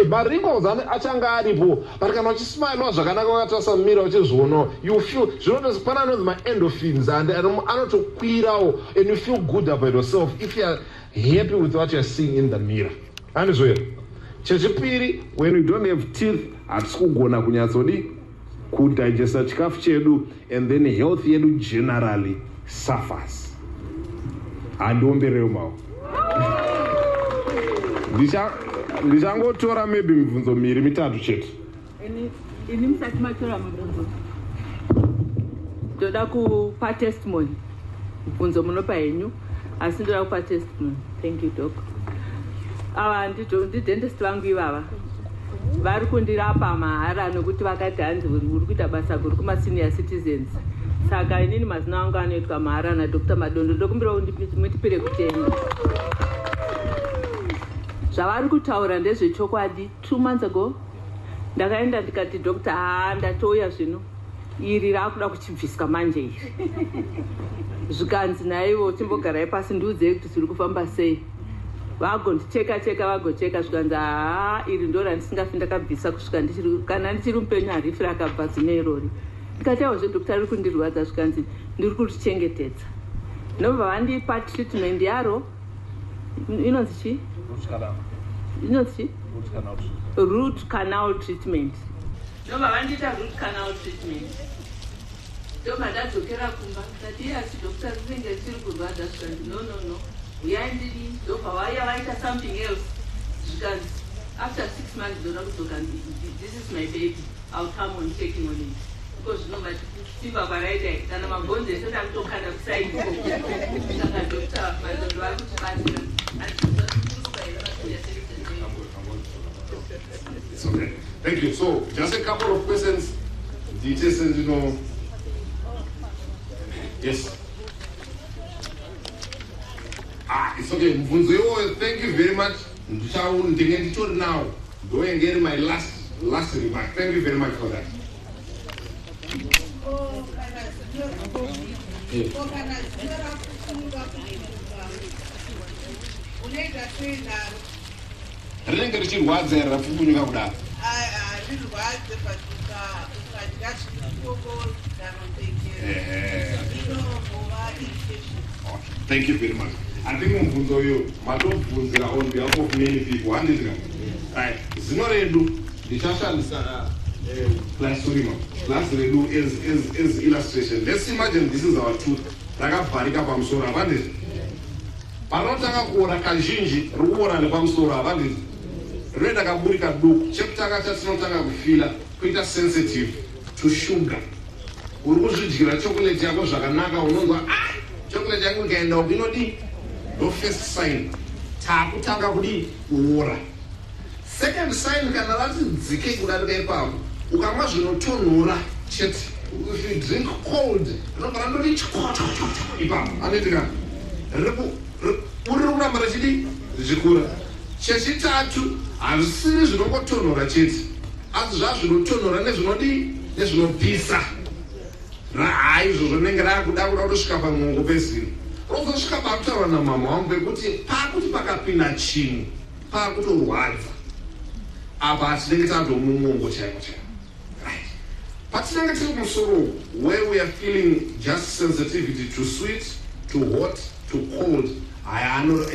but wrinkles achanga aripo, but kana uchismile zvakanaka wakatasa mumira uchizvionawo, you feel zvinotosipana with my endorphins and anotokwirawo, and you feel good about yourself if you are happy with what you are seeing in the mirror. And it's weird. Chechipiri, when we don't have teeth, hatisi kugona kunyatsodi kudigesta chikafu chedu, and then health yedu generally suffers. Handiomberewo mawo. Ndichangotora maybe mibvunzo miri mitatu chete. Ini musati matora mibvunzo. Ndoda kupa testimony. Mibvunzo munopa henyu, asi ndoda kupa testimony. Thank you, Doc. Ava ndidentist vangu ivava. Vari kundirapa mahara nokuti vakati hanzi uri kuita basa guru kuma senior citizens. Saka inini mazina angu anoitwa mahara na Dr. Madondo. Ndokumbira mutipire kutenga. Zvavari kutaura ndezvechokwadi. 2 months ago ndakaenda ndikati Dr. ndatouya zvino iri rakuda kuchibviswa manje iri. Zvikanzi naivo timbogarai pasi ndiudzei kuti zviri kufamba sei. Vagondicheka vagocheka zvikanzi iri ndo randisingafi ndakabvisa kusvika kana ndichiri mupenyu harifi rakabva zino irori. Ndikatauzve Dr. riri kundirwadza zvikanzi ndiri kurichengetedza. Ndobva vandipa treatment yaro. Inonzi chii? Root canal treatment. Ndobva vandita root canal treatment. Ndobva ndadzokera kumba ndikati asi Dr. rinenge tiri kurwadza zvikanzi no. Uyai ndiri ndobva vaya vaita something else. Zvikanzi after 6 months ndoda kudzoka this is my baby. I'll come on taking on it. Because zvinobva simba kwaraita kana mabhonzi ese ndakutokanda kusaidi ikoko. Saka Dr. Madondo vari kutibatsira. It's okay. Thank you. So, just a couple of questions. Details, and yes. It's okay. Thank you very much. Now, go and get my last remark. Thank you very much for that. Rinenge richirwadza here rafukunyuka kudaro. Rirwadze ukadya chitoko Thank you very much. I think mubvunzo uyo matobvunzira on behalf of many people. Handizika. Right. Zino redu ndichashandisa class redu is illustration. Let's imagine this is our tooth. Rakavharika pamusoro abandizvi. Panotanga kuora kazhinji rukuora nepamusoro abandizvi. Red akaburika duku chekutanga chatinotanga kufila kuita sensitive to sugar. Uri kuzvidyira chocolate yako zvakanaka unonzwa chocolate yangu ikaenda uku inodii. No first sign taakutanga kudii kuora. Second sign kana rati dzike kudarika ipapo ukamwa zvinotonhora chete. If you drink cold rinogara ndoti chikoto ipapo anoitika uri kuramba richidii zvikura. Chechitatu hazvisiri zvinongotonhora chete asi zvazvinotonhora nezvinodii nezvinobvisa. Izvozvo rinenge rakuda kutosvika pamwongo pezino. Rozosvika pakutaura namama wangu pekuti pakuti pakapinda chinhu pakutorwadza apa hatinenge tadomumwongo chaimo. Right. Patinenge tiri musoro where we are feeling just sensitivity to sweet, to hot, to cold,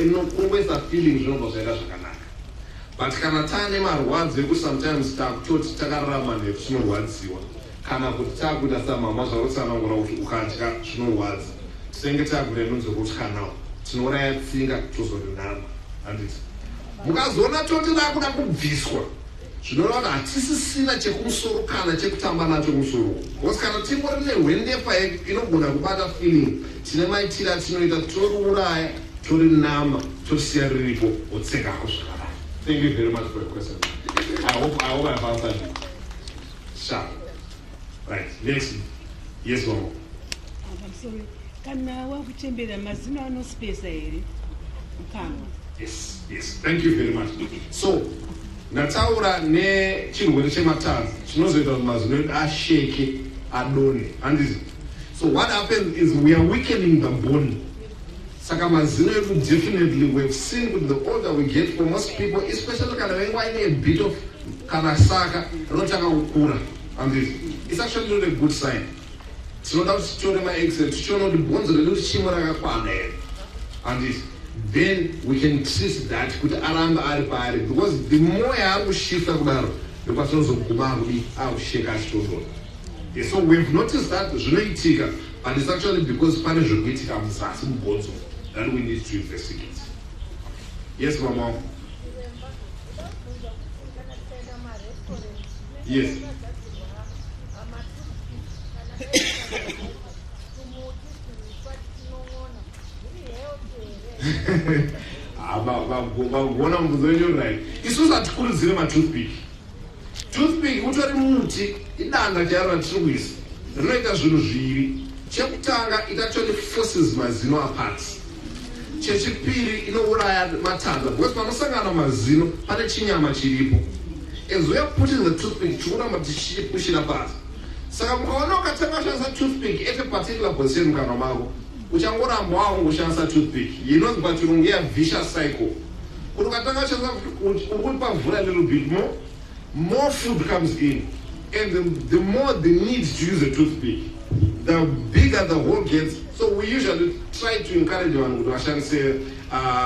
inokungwesa feeling zvinobva zvaita zvakanaka. But kana taane marwadzo ekuti sometimes takutoti takararama nefu zvinorwadziwa kana kuti takuita samama zvarotsanangura kuti ukadya zvinorwadza tinenge takuita nonzokutya nawo tinouraya tsinga tozorunama. Handiti mukazoona toti rakuda kubviswa zvinoreva kuti hatisisina chekumusoro kana chekutamba nacho kumusoro, because kana timbori nehwendefa inogona kubata feeling, tine maitiro atinoita toriuraya, torinama, tosiya riripo, wotsekako zvakanaka. Thank you very much for your question. I hope I've answered you. Sharp. Right, next. Yes, Mama. I'm sorry. Kana wakuchembera mazino anospace here? Mukama. Yes, yes. Thank you very much. So, nataura ne chirwere chematanzi chinozoita kuti mazino edu asheke, adone. So what happens is we are weakening the bone. Saka mazino edu definitely we've seen with the older we get for most people, especially kana venga ine a bit of kana saka rinotanga kukura. It's actually not a good sign. Tinoda kuti titore ma-x-ray tichiona kuti bhonzo redu richimwe rakakwana here. Then we can treat that kuti arambe ari pari, because the more yaari kushifta kudaro ndopatinozogumaa kudi akusheka achitodora. So we've noticed that zvinoitika, but it's actually because pane zviri kuitika muzasi mubhonzo that we need to investigate. Yes, Mama. Yes. Vagona mubvunzo wenyu right. Isusu hatikurudzire matoothpick. Toothpick utori muti, idanda chairo ratiri kuisa. Rinoita zvinhu zviviri. Chekutanga, it actually forces mazino apart. Chechipiri, inouraya matanza. Because panosangana mazino, pane chinyama chiripo. As we are putting the toothpick, chikuramba tichipushira pasi. Saka mukaona ukatanga kushandisa toothpick at a particular position mukana mako, uchangoramba wangoshandisa toothpick. Inonzi pachirungu vicious cycle. Kuti ukatanga kushandisa uri pavhura a little bit more food comes in, and the more the need to use a toothpick, the bigger the hole gets. So we usually try to encourage vanhu kuti vashandise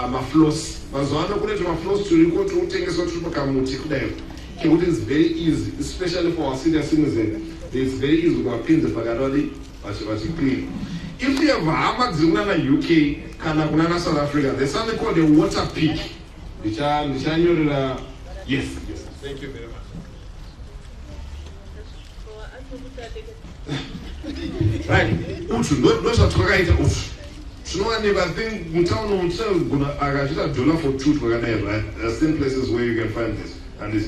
mafloss. Mazuvaano kune tumafloss turiko tunotengeswa turi pakamuti kudai. It is very easy, especially for our senior citizens. It's very easy to pin the pagadoli, but clean. If you have Hama Zuna UK, Kana South Africa, there's something called a water peak. Yes, yes. Thank you very much. Right. Utu, those are Twagaita Utu. I think Mutano himself gonna agajita $1 for truth, right? There are still places where you can find this. And this.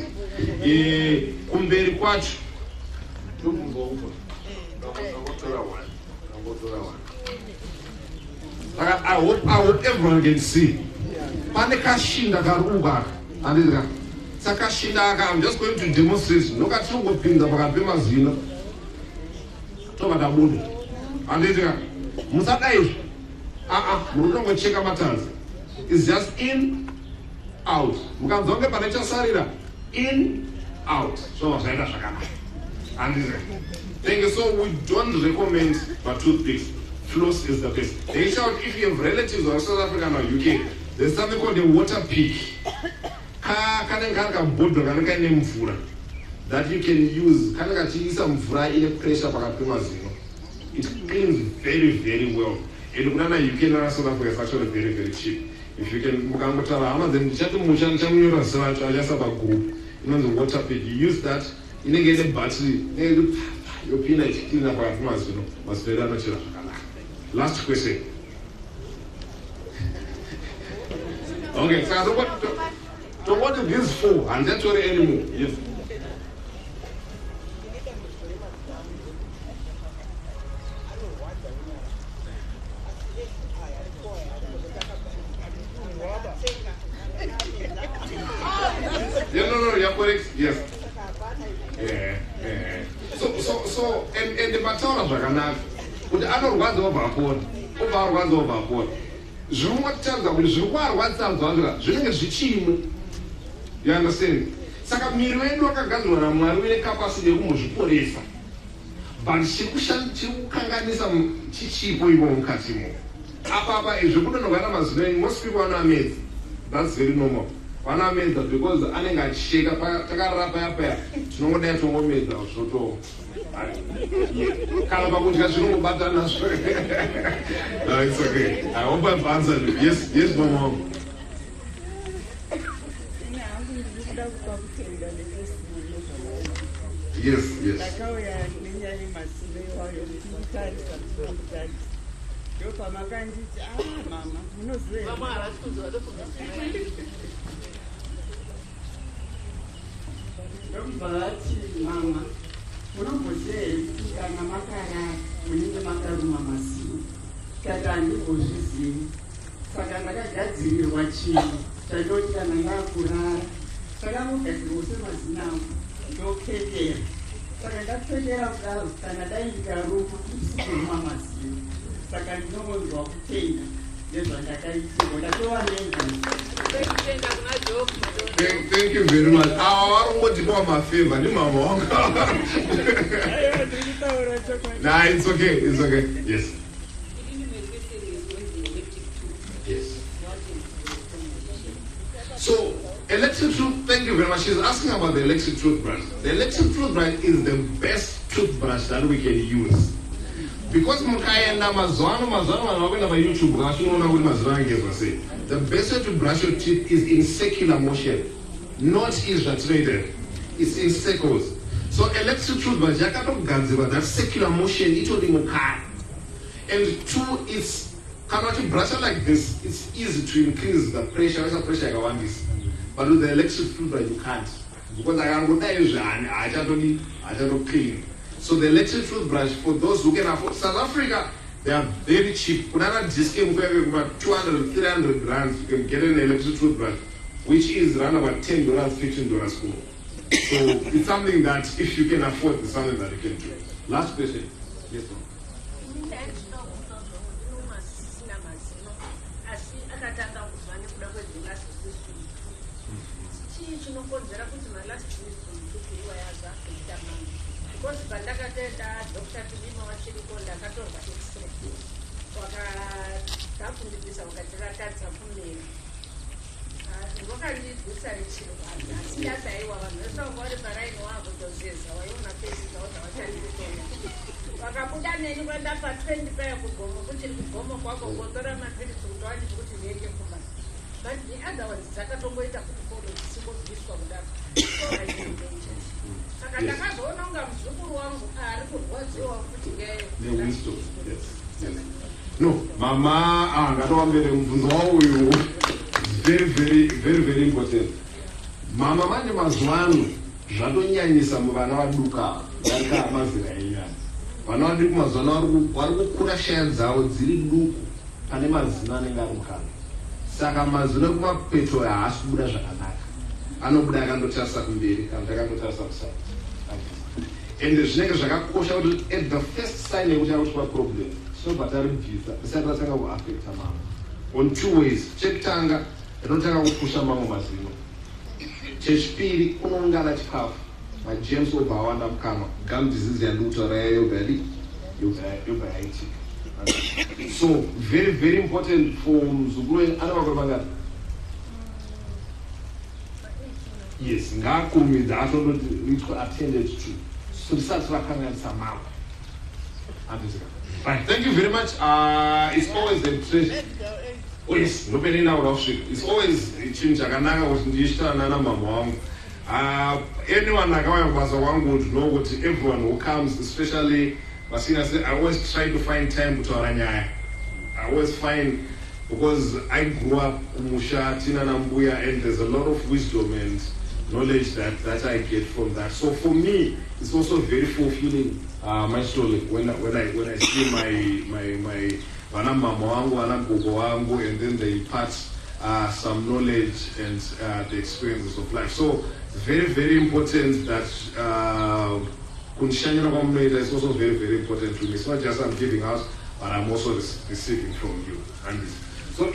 Kumberi kwacho. I hope everyone can see. Panikashinda karuga. And Sakashinda, I'm just going to demonstrate. Look at two pins of Pima Zina. Talk about Buddha. And this Musaka. We're not going to check our matters. It's just in, out. We can talk about nature sarira. In, out. So much like that. And thank you. So we don't recommend for toothpicks. Floss is the best. They shout if you have relatives or South Africa or UK, there's something called a water peak. That you can use. It cleans very, very well. In UK and South Africa is actually very, very cheap. If you can, then just have a group. You know the water peak. You use that. You get a battery. Your peanut clean up our mass. Must be natural. Last question. Okay, so what is this for? And that's what anymore. Yes. No, you're correct. Yes. Yeah. So, and the battle of Bagana, with the other ones overboard, What tells them, what tells them, you understand? Saka mirwendo akagadzwa na Mwari capacity yekumuzviporesa. But chikukanganisa chichipo ivo mukatimo. Apa zvekudonogana mazino, most people are amazed. That's very normal. Vana amazed because anenge achisheka takarapa yapa tinongodai tongomedza zvoto. Kana pakudya zvinongobata nazvo. No, it's okay. I hope I've answered you. Yes, Mama. ndoda kupa kutenda netestimony Yes, yes. ndakauya nenyaya yemazino iwayo ndichitarisa kuti ndopamakanditi mama munoziva ndobva vati mama munomboziva here kuti kana makarara munenge makaruma mazino kati handimbozvizivi saka ndakagadzirirwa chinhu chandoti kana ndaakurara saka mugadzirwa semazino angu ndopfekera saka ndapfekera kudaro kana dai ndikaruma ndisikuruma mazino saka ndinongonzwa kutenda nezvandakaitirwa ndatova nengozi. Thank you very much. Warongotipawo mafavor ndimama wangu. Nah, it's okay. It's okay. Yes. Yes. So, electric tooth, thank you very much. She's asking about the electric toothbrush. The electric toothbrush is the best toothbrush that we can use. Because mukaenda mazuano vanokwenda paYouTube vachinoona kuti mazino angezva sei. The best way to brush your teeth is in circular motion, not exaggerated. It's in circles. So electric toothbrush yakatogadzirwa that circular motion itori mukara. And two, it's kana brush it like this, it's easy to increase the pressure. What's the pressure yakawandisa? But with the electric toothbrush you can't. Because I am clean. So the electric toothbrush, for those who can afford, South Africa, they are very cheap. About 200, 300 rands, you can get an electric toothbrush, which is around about $10, $15. So it's something that if you can afford, it's something that you can do. Last question. Yes, ma'am. Because pandakatenda Dr. Tilima wachirikola akatorwa x-ray wakatafundisisa wakatiratadza kumira wakandidzisa richiro asi yasaiwa vanhu vese vanga vari paraini waakutozeza waiona pesi dzauta vachandirikonda vakabuda neni kwenda pa20 paya kugomo kuchiri kugomo kwako kotora mapirisi kuti wanditi kuti ndiende kumba but the other ones dzakatongoita kuti kodo dzisingobviswa kudaro saka ndakazoona unga muzukuru wangu ari kurwadziwa kuti no mama ngatowambere mubvunzo wauyu very important. Mama manje mazuano zvatonyanyisa muvana vaduka darika mazera enyana. Vana vaduku mazuano vari kukura shaya dzavo dziri duku pane mazino anenge ari mukana. Saka mazino ekumapeto haasi kubuda zvakanaka, anobuda akandotarisa kumberi kana akandotarisa kusana. And zvinenge zvakakosha kuti at the first sign yekuti akuti problem sobva taribvisa risati ratanga kuaffecta mama on two ways. Chekutanga rinotanga kupusha mamwe mazino, chechipiri kunoungana chikafu, magerms obva awanda mukanwa, gum disease yandikutaura yobva yaitika. So very important for muzukuru wenyu. Ana makore mangani? Yes, ngakurumidza atondoti itwa attended to. So risati rakanganisa mama. Right, thank you very much. It's always a pleasure. Oh yes, it's always chinhu chakanaka kuti ndichitana namama wangu. Anyone akauya kubasa wangu would know what everyone who comes, especially Basina said, I always try to find time kutaura nyaya. I always find, because I grew up kumusha tina na mbuya, and there's a lot of wisdom and knowledge that I get from that. So for me, it's also very fulfilling. My story when I see my vana mama wangu, vana gogo wangu, and then they impart some knowledge and the experiences of life. So very important that kunishanyira kwamunoita is also very important to me. It's not just I'm giving out, but I'm also receiving from you. And so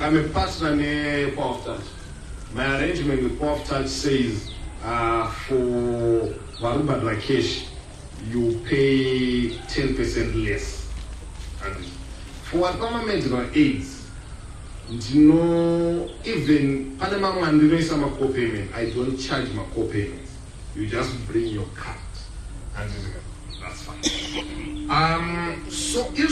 I'm a partner in Power of Touch. My arrangement with Power of Touch says for Waruba Rakesh, you pay 10% less. And for medical aids, even Panama and some co-payment, I don't charge my co-payments. You just bring your card, and that's fine. So if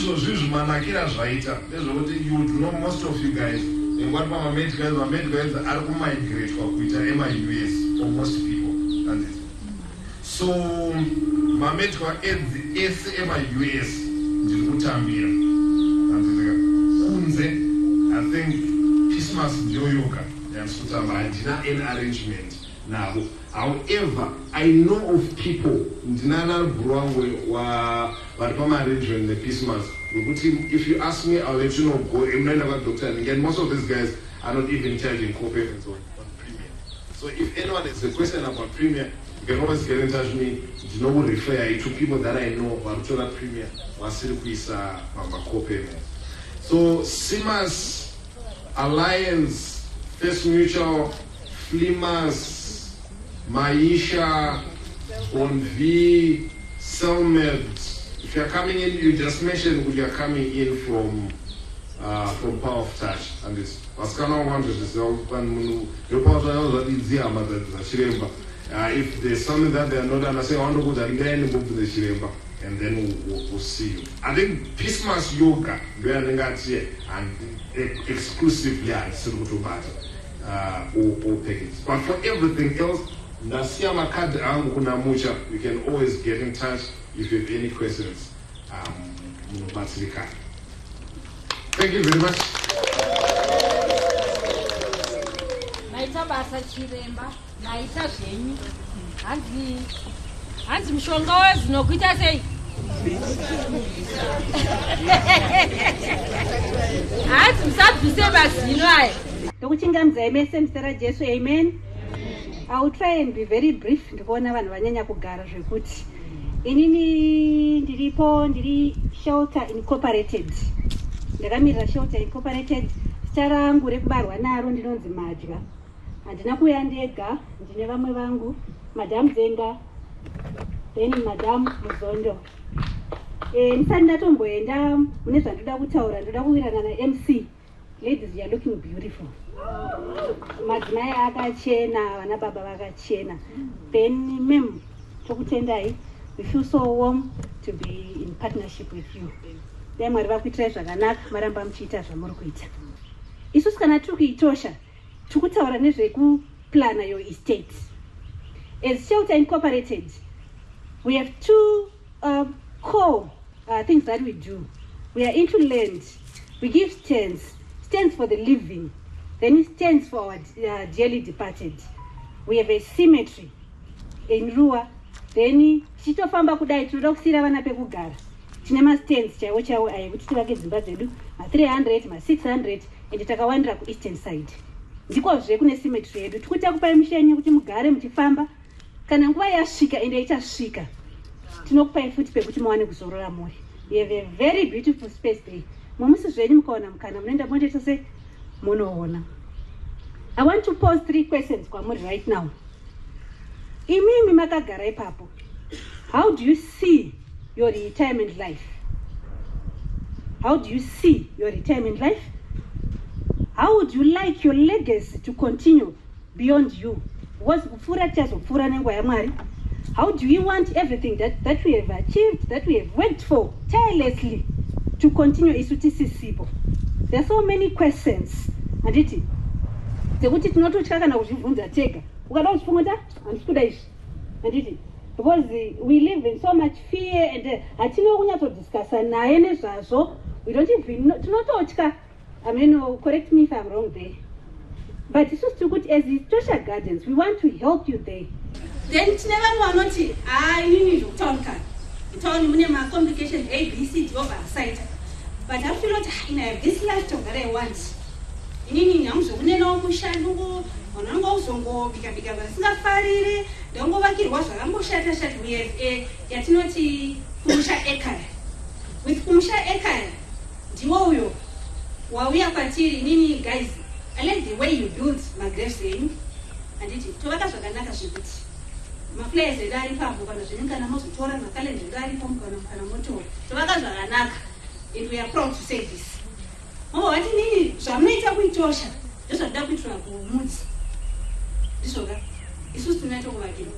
you would know, most of you guys engwari pamamedicals ari kumigrate kuita ema-US for most people. So mamedical aids ese ema-US ndiri kutambira kunze. I think Christmas ndiyoyoka yansutamba handina any arrangement navo. However, I know of people ndinana bro wangu vari pama-arrangement neChristmas. If you ask me, I'll let you know. Go about doctor, and again, most of these guys are not even charging co-payments on premium. So if anyone has a question about premium, you can always get in touch with me. You know, we'll refer you to people that I know who are to premium or circuisa co-payment. So Simas, Alliance, First Mutual, Flimas, Maisha, Onv, Selmed. If you're coming in, you just mentioned you're coming in from Power of Touch, and this Pascano wanted to say, if there's something that they're not understanding, I want to go there and move to the Shiremba, and then we'll see you. I think Christmas yoga, and exclusively at Sirutubata, or package. But for everything else, Nasiama Kad Kuna Mucha, you can always get in touch if you have any questions. Thank you very much. Naita basa chiremba, naita zvenyu. Hanzi mushonga wezvinokuita sei? Hanzi musabvise mazino aya. Ndokuchingamidza mese muzita Jesu, amen. I will try and be very brief. Ndikuona vanhu vanyanya kugara zvekuti inini ndiri Shelter Incorporated. Ndakamirira Shelter Incorporated. Zita rangu rekubarwa naro ndinonzi Madya. Handina kuuya ndega, ndine vamwe vangu, Madam Zenga, then Madam Muzondo. Ndisati ndatomboenda mune zvandoda kutaura, ndoda kuwirirana na-MC. Ladies, you are looking beautiful. Madzimai akachena, vana baba vakachena. Then mem, tokutendai, we feel so warm to be in partnership with you. Then mwari vakuitirai zvakanaka, maramba muchiita zvamuri kuita. Isusu kana tiri kuitosha, tiri kutaura nezvekuplana your estate. As Shelter Incorporated, we have two core things that we do. We are into land. We give stands for the living. Then it stands for our dearly departed. We have a cemetery in Rua. Then chitofamba kudai tinoda kusira vana pekugara. Tine ma-stands chaiwo ayo kuti tivake dzimba dzedu ma300, ma600 ende takawandira kueastern side. Ndikozve kune cemetery yedu. Tikuita kupai mishenye kuti mugare muchifamba. Kana nguva yasvika ende ichasvika, tinokupai futi pekuti muwane kuzorora muri. We have a very beautiful space there. Mumusi zvenyu mukaona mukana munoenda monde tose munoona. I want to pose 3 questions kwamuri right now. Imimi makagara ipapo. How do you see your retirement life? How do you see your retirement life? How would you like your legacy to continue beyond you? How do you want everything that we have achieved, that we have worked for tirelessly to continue? There are so many questions. And it because we live in so much fear and we don't even know. I mean, correct me if I'm wrong there. But it's just too good as the social gardens. We want to help you there. Then it's never one not I need to talk. It's only my complication A, B, C, D over side. But I feel not in this lifetime that I want. In any young so no mushalu or no songo because Safari, don't go back. It was a musha we have a yatinoti Musha Eka. With Musha Eka, Dioyo, while we are partying, guys. I like the way you build my gravestone, and it to us another ship. My place is very far, but I think I'm also told my calendar very from Kanamoto. To us, and we are proud to say this. Oh, I didn't need so I'm not with Tosha. Just a double trap of moods. This over. It's just to not over again.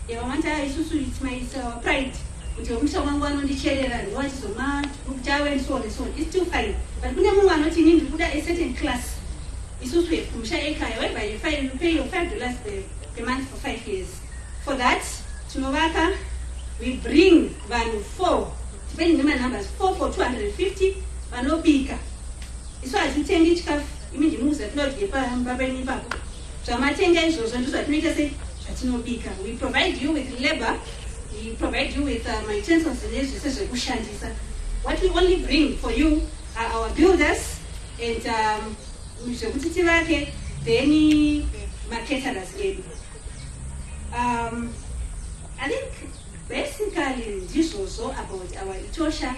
If I want to, it's my pride. kuti mushonga wangu anondicherera ndiwachizomwa chawe and so on and so on. It's still fine. But kune mumwe anoti inini ndikuda a certain class. Isusu kumusha ekaya whereby you pay your $5 per month for 5 years. For that, tinovaka, we bring vanhu 4, depending on the numbers, 4 for 250, vanobika. Isu hazvitengi chikafu, imi ndimuza tinodye pamba penyu ipapo. Zvamatenga izvozvo ndizvo zvatinoita sei zvatinobika. We provide you with labor, we provide you with utensils nezvese zvekushandisa. What we only bring for you are our builders and zvekuti tivake, then marketers edu. I think basically ndizvozvo about our Etosha.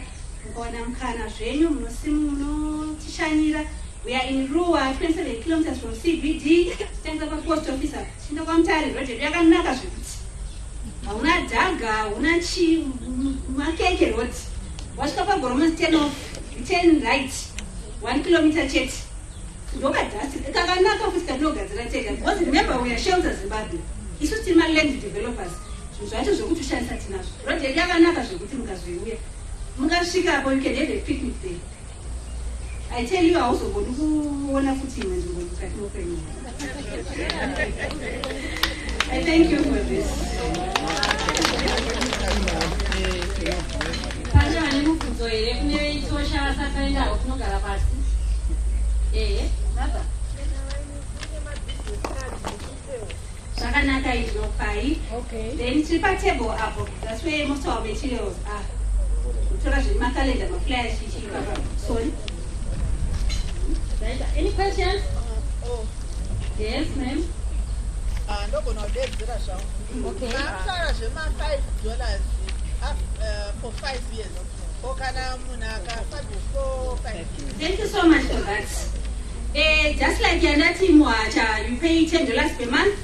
Mukaona mukana zvenyu munotishanyira. We are in Rua, 27 kilometers from CBD. Thanks to post officer. Tinda kwa Mtare road yakanaka zvekuti. Hauna dhaga, hauna chi makeke road. Wasvika pagoromo 10 right. 1 kilometer chete. Ndoka dust. Kakanaka futhi kanogadzira tega. Because remember we are shelter Zimbabwe. Isu tima land developers. Zvacho zvokuti ushandisa tinazvo. Road yakanaka zvekuti mukazoiuya. Mukasvika apo you can have a picnic there. I tell you, I also go to one of the team and I thank you for this. Okay. Then it's a table up. That's where most of our materials are. My calendar, my flash, sorry. Any questions? Oh. Yes, ma'am. Okay. $5 for 5 years. Thank you so much for that. Just like Yandati Moacha, you pay $10 per month.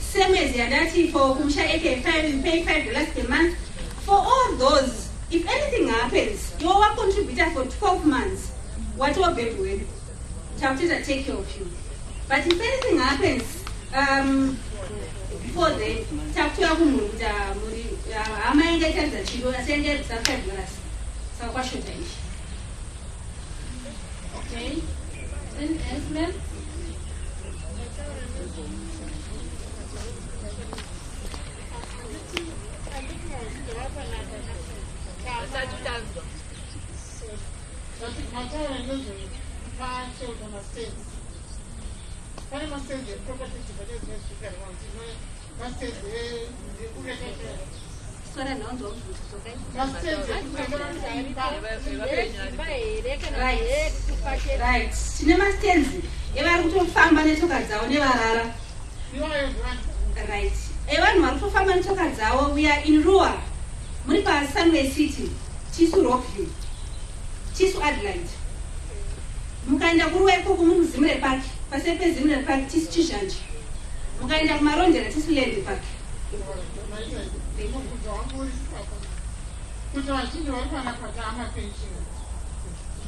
Same as Yandati for Kumsha AK5, you pay $5 per month. For all those, if anything happens, you are a contributor for 12 months. What will be doing? Chapters take care of you. But if anything happens, before then, chapter okay. Then yes, ma'am. Right. Cinema stands. Ever to farm and talk at Zawa. Right. Ever to farm and talk at Zawa. We are in Rua. Muripa Sunway City. Chisu Rockview. Chisu Adelaide. Mukaenda kuruweko kumuzimire park. Pasepe zimire park chisu Chishanji. Mukaenda kumaronjera chisu Land Park. Kuti vachinji vari vanapata amapenshini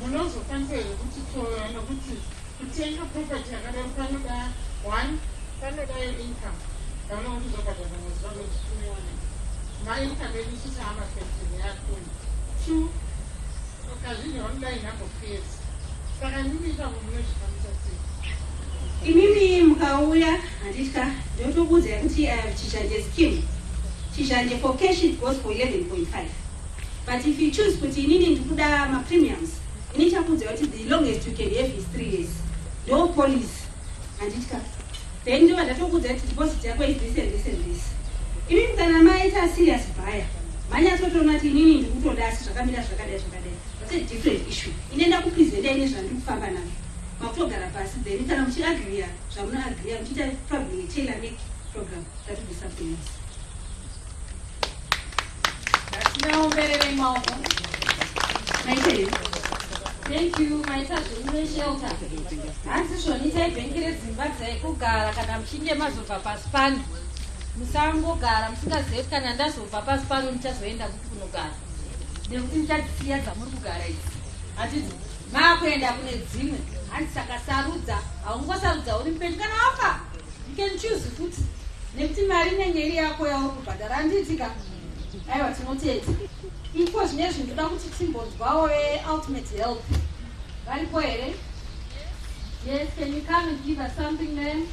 munozokwanisa here kuti toya nokuti kutenga property yakadaro panoda 1 panoda income yavanova kuzobhadhara mwezi vanozvikumiwana maincome edu isisi amapenshini yakoni 2 kazhinji vanoda inhambo pesi saka mimiita munozvikwanisa sei imimi mukauya handitya ndotokuudzai kuti chishanje scheme chishanje for cash it goes for 11.5. But if you choose kuti inini ndikuda ma-premiums, inichakuudza kuti the longest you can have is 3 years. No police. Handitya. Then ndiva ndatokuudza kuti deposit yako is this and this and this. Imimi kana maita serious buyer, manyatsotoona kuti inini ndikutoda asi zvakamira zvakadai zvakadai. That's a different issue. Inoenda kupresenta ine zvandiri kufamba nazvo. Makutogara pasi, then kana muchiagreeya zvamunoagreeya muchiita probably a tailor-make program. That would be something else. No, very well. Thank you, my touch. Shelter. Answer Shonita, Benkere Zimbabwe, Kugara, Kanamshinja Mazuka Paspan, Musango Garam, Sika, Canada, so Papa's Palum just went up to Nugar. They wouldn't just see as a Murugare. I did Mark end up with Zim and Sakasaruza, Angosa, Olympic can offer. You can choose to put Nepti Marine and Area Koya, but the Randitica. aiwa tinotedza iko zvine zvinoda kuti timbonzwawo ultimate health varipo here? Yes, can you come and give us something then?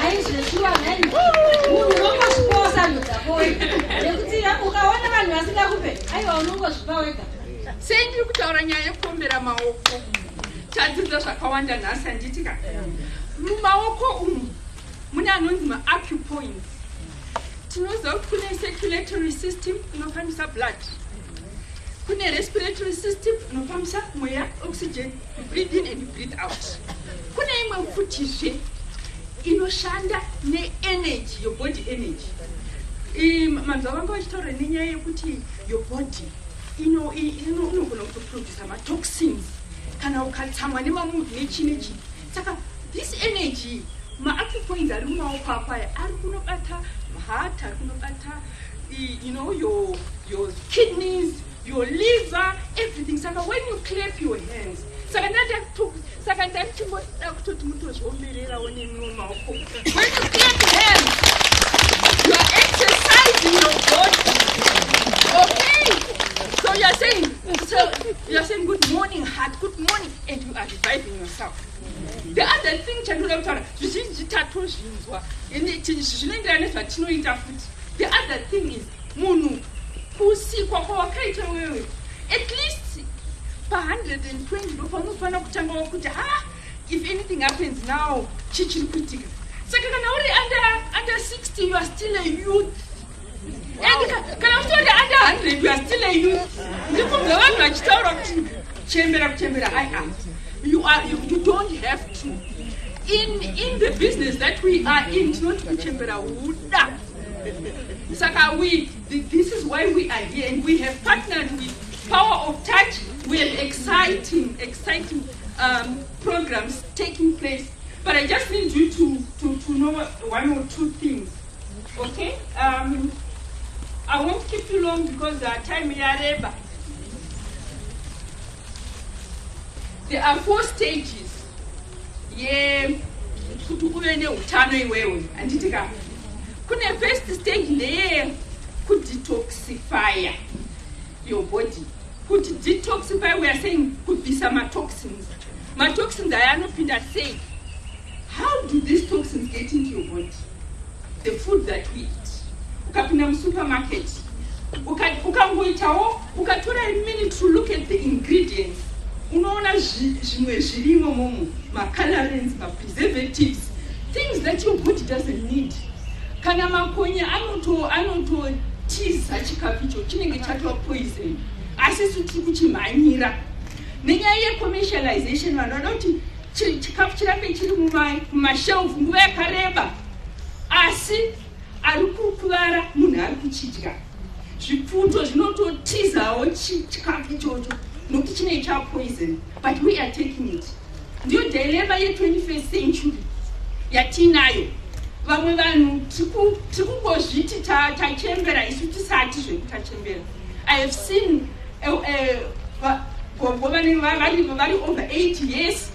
naizvezviwa nhani munhu unongozvipawo sadzodzako wega nekuti ukaona vanhu vasida kupe aiwa unongozvipa wega. Sei ndiri kutaura nyaya yekuombera maoko. Tadzidza zvakawanda nhasi handitika. Mumaoko umu mune anonzi ma-acupoints. Tinoziva kuti kune circulatory system inofambisa blood. Kune respiratory system inofambisa mweya, oxygen, breathe in and breathe out. Kune imwe futizve inoshanda ne-energy, your body energy. Manzwa vanga vachitaura nenyaya yekuti your body inogona kutoprodusa ma-toxins kana ukatsamwa nemamunhu nechinechi. Saka this energy ma-acupoints ari mumaoko akwaya ari kunobata heart, ari kunobata your kidneys, your liver, everything. Saka when you clap your hands, saka ndatichimboda kutoti mutozviomererawo nemimwe maoko. When you clap hands, you are exercising your body. Okay? So you are saying good morning heart, good morning, and you are reviving yourself. The other thing chandinoda kutaura zvizhinji tatozvinzwa ende zvinoenderana nezvatinoita futi. The other thing is munhu kusikwa kwawakaita wewe at least pa120 ndopanofanira kutanga wakuti if anything happens now chichiri kuitika. Saka kana uri under 60 you are still a youth. And kana utori under 100 you are still a youth. Ndikubva vanhu vachitaura kuti chembera you don't have to. In the business that we are in, not kuchembera huda. Saka this is why we are here, and we have partnered with Power of Touch. We have exciting programs taking place. But I just need you to know one or two things. Okay? I won't keep you long because the time we are there. There are 4 stages. Yeah, kuti uve neutano iwewe handitika. Kune first stage ndeye kudetoxify your body. Kuti detoxify, we are saying kubvisa ma-toxins. Ma-toxins aya anopinda sei. How do these toxins get into your body? The food that we eat. Ukapinda musupermarket, ukangoitawo ukatora a minute to look at the ingredients. Unaona zvimwe zvirimo momo, ma-colorants, ma-preservatives, things that your body doesn't need. Kana makonya anototiza chikafu icho chinenge chatova poison. Asi tiri kuchimhanyira. Nenyaya ye-commercialization vanhu vanoda kuti chikafu chirambe chiri mumashelf nguva yakareba. Asi ari kukuvara munhu ari kuchidya. Zvipfuto zvinototizawo chikafu ichocho nokuti chinenge chapoison. But we are taking it. Ndiyo dilemma ye-21st century yatinayo. Vamwe vanhu tikungozviti tachembera isu tisati zvekutachembera. I have seen vari over 80 years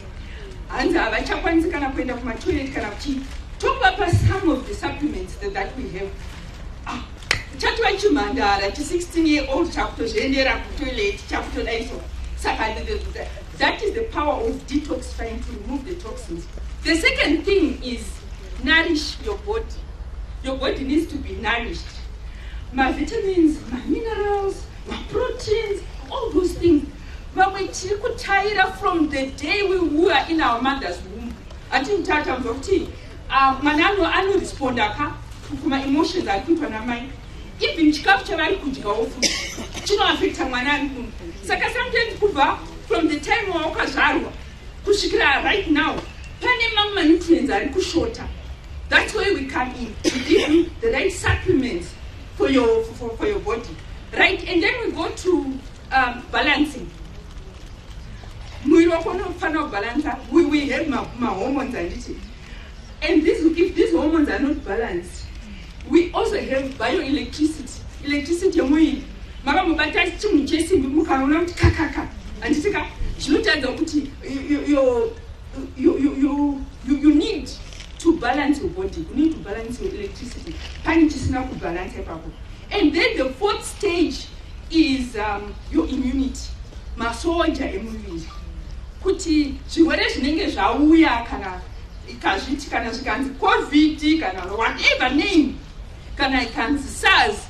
hanzi havachakwanisi kana kuenda kumatoilet kana kuchii. Talk about some of the supplements that we have. Chatova chimhandara 16-year-old chakutozviendera kutoilet chakutodaiso. Saka that is the power of detoxifying to remove the toxins. The second thing is nourish your body. Your body needs to be nourished. My vitamins, my minerals, my proteins, all those things. But we could tire from the day we were in our mother's womb. I think Tata Vokti, Manano anu respondaka, my emotions are good on my mind. Even chikapcha vari kudya ofu. Chinoaffecta mwana. Saka sometimes kuva from the time wakazvarwa kusvikira right now, pane mamma nutrients ari kushota. That's why we come in to give you the right supplements for your body, right? And then we go to balancing. We have my hormones and it. And if these hormones are not balanced, we also have bioelectricity. Electricity makamubata chinhu chesimbi mukaona kuti kakaka handitika zvinotadza kuti you need to balance your body, you need to balance your electricity. Pani chisina kubalance ipapo. And then the fourth stage is your immunity, masoja emuviri. Kuti zvirwere zvinenge zvauya kana ikazviti kana zvikanzi COVID kana whatever name kana ikanzi SARS,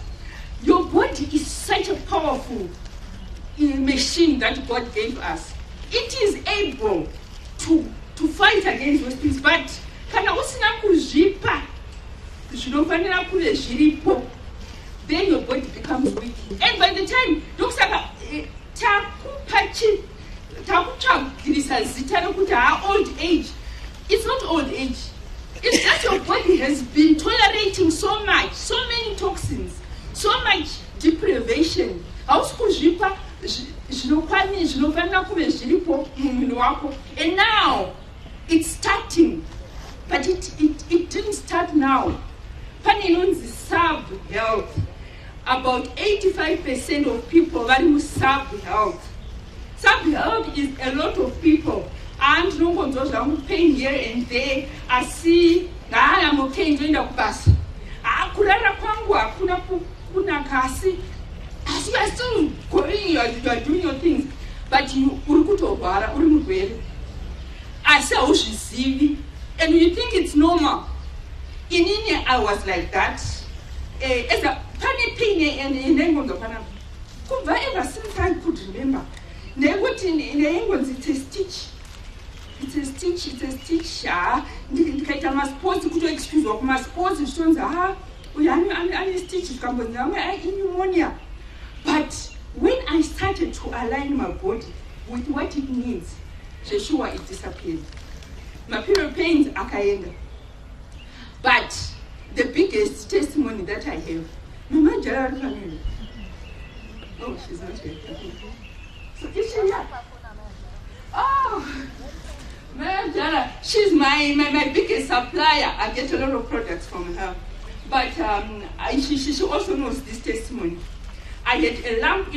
your body is such a powerful machine that God gave us. It is able to fight against those things, but kana usina kuzvipa zvinofanira kuve zviripo, then your body becomes weak. And by the time ndokusaka takutsvagirisa zita rokuti old age, it's not old age. It's just your body has been tolerating so much, so many toxins, so much deprivation. Hausi kuzvipa zvinofanira kuve zviripo mumwiri wako. And now it's starting, but it didn't start now. Pane inonzi sub-health. About 85% of people vari sub-health. Sub-health is a lot of people. And ndinongonzwa zvangu pain here and there. Asi I'm okay ndoenda kubasa. Kurara kwangu hakuna kunaka, asi you are still going, you are doing your things, but uri kutorwara, uri murwere. Asi hauzvizivi, and you think it's normal. Inini I was like that. As a pane pain and nengonzo pana. Kubva ever since I could remember. Nengonzi it's a stitch. It's a stitch. Ndikaita masports kuto excuse wa masports zvitonza ani stitch zvikambonza pneumonia. But when I started to align my body with what it needs, sure it disappeared. My period pains akaenda. But the biggest testimony that I have, Mama Jara family. Oh, she's not here. So is she here? Oh, Mama Jara, she's my biggest supplier. I get a lot of products from her. But she also knows this testimony. I had a lump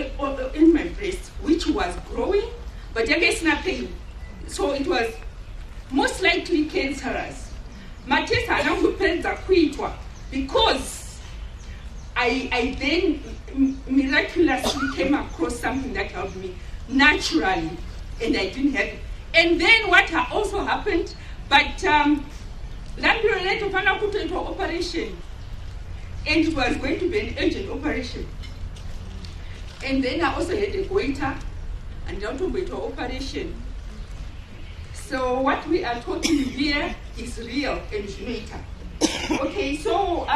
in my breast which was growing, but I guess not pain. So it was most likely cancerous. My test anangopenza kuitwa because I then miraculously came across something that helped me naturally, and I didn't have it. And then what also happened, but later found put into operation, and it was going to be an urgent operation. And then I also had a goiter, and I to go to operation. So what we are talking here is real and Jamaica. Okay, so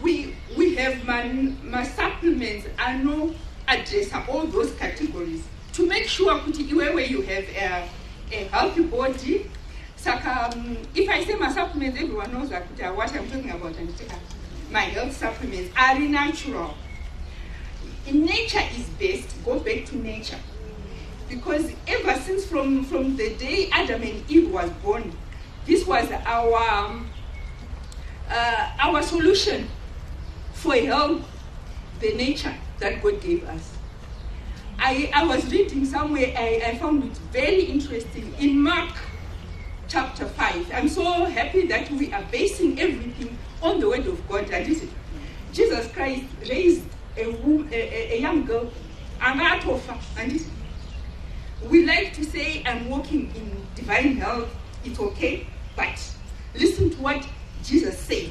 we have my supplements and no address all those categories to make sure where you have a healthy body. Saka, if I say my supplements, everyone knows what I'm talking about. My health supplements are natural. In nature is best. Go back to nature. Because ever since from the day Adam and Eve was born, this was our solution for help the nature that God gave us. I was reading somewhere, I found it very interesting in Mark chapter 5. I'm so happy that we are basing everything on the word of God. And listen, Jesus Christ raised a young girl, Angatofa, and we like to say I'm walking in divine health, it's okay, but listen to what Jesus said.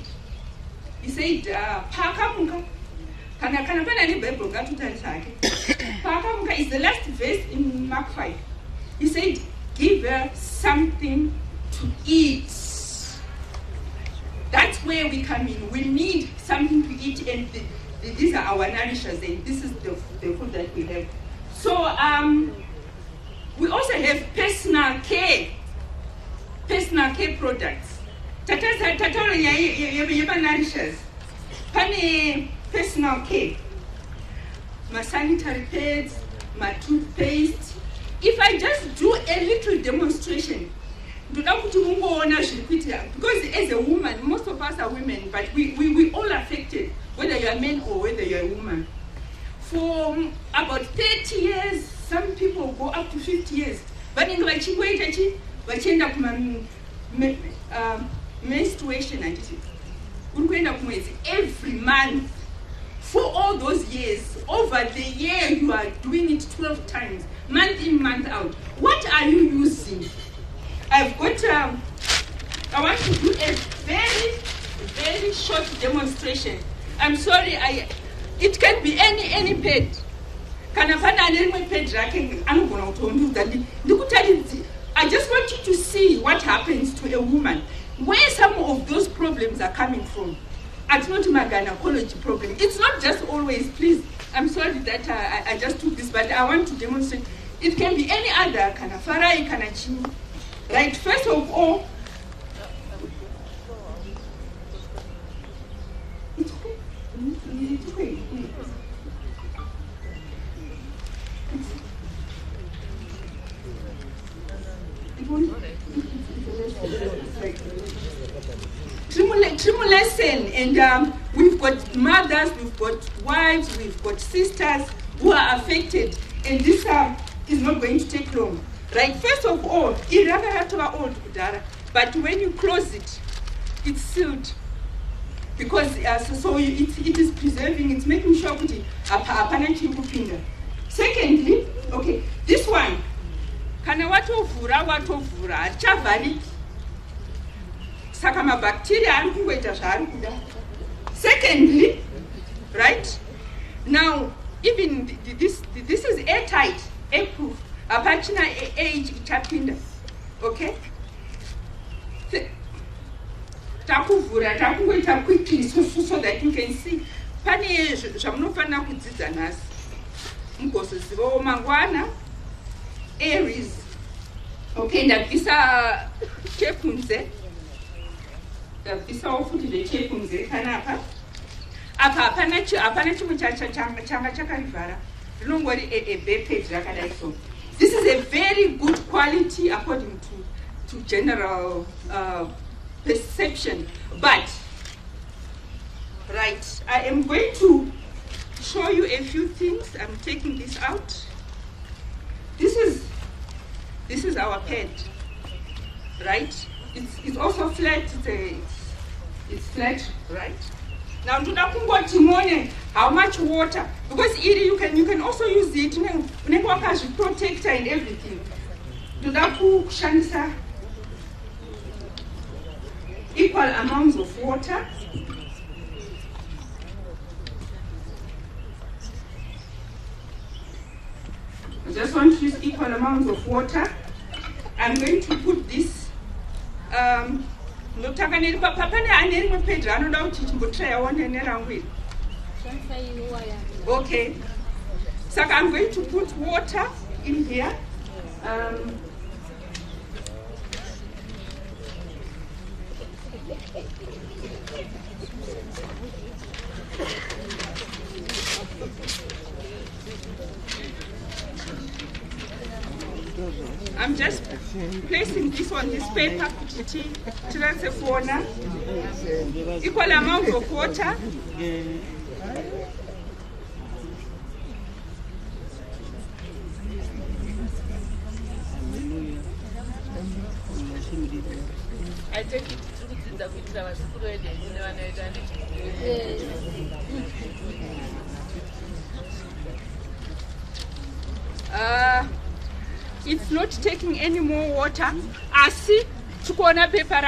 He said, Pakamunka, Pakamunka is the last verse in Mark 5. He said, give her something to eat. That's where we come in. We need something to eat, and these are our nourishers, and this is the food that we have. So we also have personal care products. Nourishers. Pane personal care. My sanitary pads, my toothpaste. If I just do a little demonstration, because as a woman, most of us are women, but we all affected, whether you're a man or whether you're a woman. for about 30 years, some people go up to 50 years. But in menstruation every month for all those years. Over the year, you are doing it 12 times, month in, month out. What are you using? I've got, I want to do a very, very short demonstration. I'm sorry, it can be any pad. I just want you to see what happens to a woman, where some of those problems are coming from. It's not my gynecology problem. It's not just always, please. I'm sorry that I just took this, but I want to demonstrate. It can be any other kind of farai, kind of chi. Right, first of all, lesson, and we've got mothers, we've got wives, we've got sisters who are affected, and this is not going to take long. Right, first of all, but when you close it, it's sealed, because it is preserving, it's making sure that secondly, okay, this one, kana watovhura chavariki saka mabacteria ari kungoita zvaari kuda. Secondly, right, now even this is airtight, airproof, apachina age ichapinda. Okay, takuvhura takungoita quickly so that you can see pane zvamunofanira kudzidza nhasi mugozozivawo mangwana. Aries. Okay, ndabvisa chekunze. Ndabvisawo futi zvechekunze panapa. Apa hapana chimwe changa chakarivhara. Rinongori a page rakadai so. This is a very good quality according to general perception. But, right, I am going to show you a few things. I'm taking this out. This is our pad, right? It's also flat. It's flat, right? Now, how much water? Because you can also use it as a protector and everything. Equal amounts of water. I just want to use equal amounts of water. I'm going to put this. Okay. So I'm going to put water in here. I'm just placing this on this paper, equal amount of water. I take it to the it's not taking any more water. Asi chukona pepa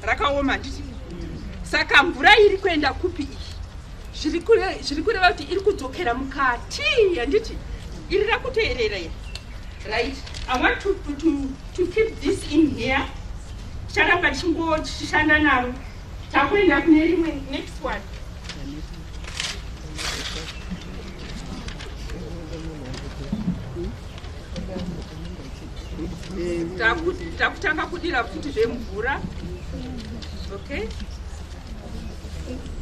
rakaoma nditi. Saka mvura iri kuenda kupi iyi. Zviri kureva kuti iri kudzokera mukati handiti. Iri rakuteerera here. Right. I want to keep this in here. Charamba chishanda naro. Takuenda kune rimwe next one. Takutanga kudira futi zvemvura. Okay?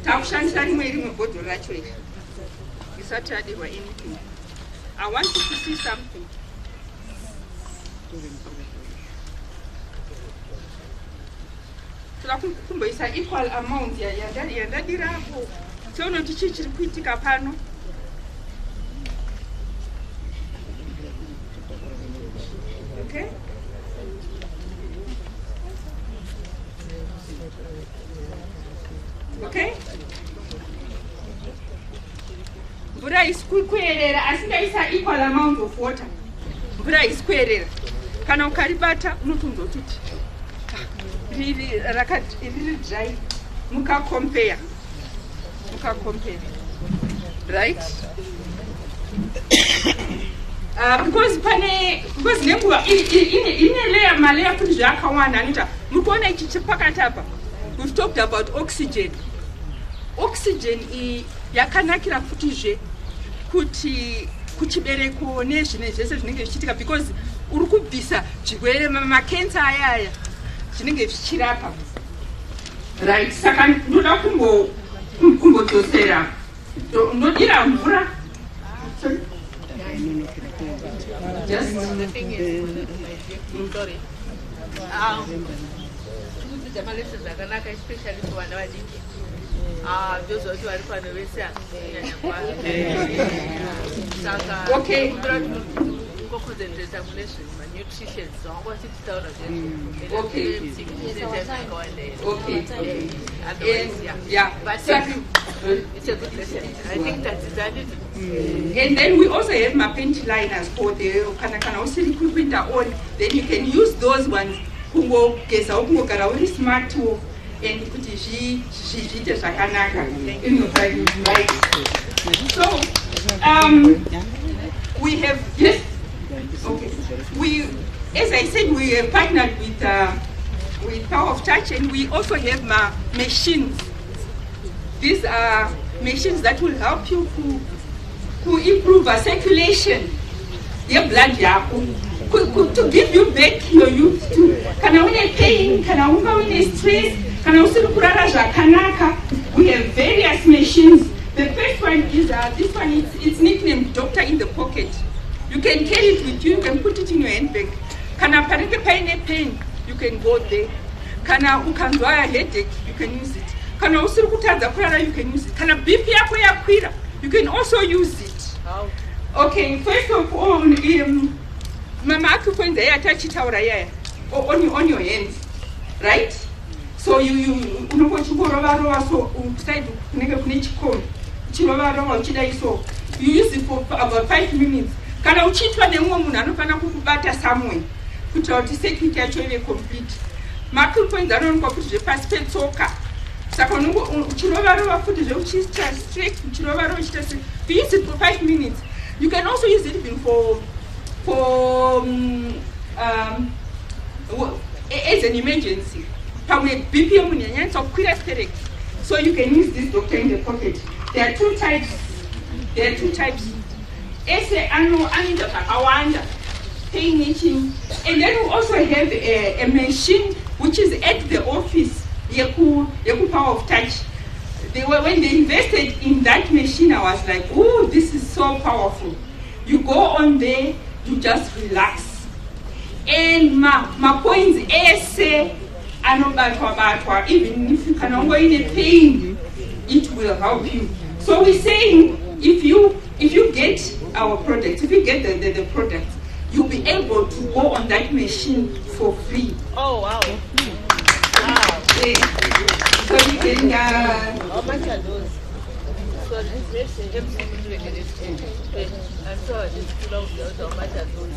Takushandisa rimwe bhodhoro racho iri. Isati yadirwa anything. I want you to see something. Kumboisa equal amount yandadirapo. Tsono tichi chiri kuitika pano. kuerera asi ndaisa equal amount of water mvura isi kuerera kana ukaribata unotonzotiti riri dry mukacompare right because nenguva ine layer malayer kuti zvakawanda anoita murikuona ichi chepakati apa we've talked about oxygen iyi yakanakira futizve kuti kuchibereko nezvine zvese zvinenge zvichiitika because uri kubvisa zvirwere makensa ayaya zvinenge zvichirapa right saka ndoda kumbodzosera ndodira mvura Just the thing is, sorry. Especially for one those who are for the okay. Nutrition, so okay. Yeah. But it's a good lesson. I think that is that. And then we also have mapent liners for the kana usiri kuipinda on. Then you can use those ones. Kungo kesa kungo kara very smart tool and kuti zviite zvakanaka. Right. So we have yes. Okay. As I said, we have partnered with Power of Touch, and we also have machines. These are machines that will help you to improve our circulation, your blood, to give you back your youth. Kana une pain, kana unga une stress, kana usiri kurara zvakanaka. We have various machines. The first one is this one. It's nicknamed Doctor in the Pocket. You can carry it with you. You can put it in your handbag. Kana parike paine pain, you can go there. Kana ukanzwa headache, you can use it. Kana usiri kutadza kurara, you can use it. Kana BP yako yakwira, you can also use it. How? Okay, first of all, mama akukwenza yatachitaura yaya on your hands, right? So you unopochikorova so side kunenge kune chikomo chinorova uchidai so you use it for about 5 minutes. Kana uchitwa nemumwe munhu anofana kukubata somewhere kuitira kuti security yacho ive complete. Makuru points anoonekwa kuti zvepasi petsoka saka uchirovarova futi zveuchiita straight uchirovarova uchiita straight. You use it for 5 minutes. You can also use it even for as an emergency. Pamwe BP yomunhu yanyanyisa kukwira sterect. So you can use this Doctor in the Pocket. There are two types. Ese anoita pakawanda pain itching, and then we also have a machine which is at the office yeku Power of Touch. When they invested in that machine, I was like, oh, this is so powerful. You go on there, you just relax, and my points ese anobatwa even if you can go in a pain, it will help you. So we're saying if you get our product, if you get the product, you'll be able to go on that machine for free. Oh wow! So you can. How much are those? So I'm sorry, how much are those?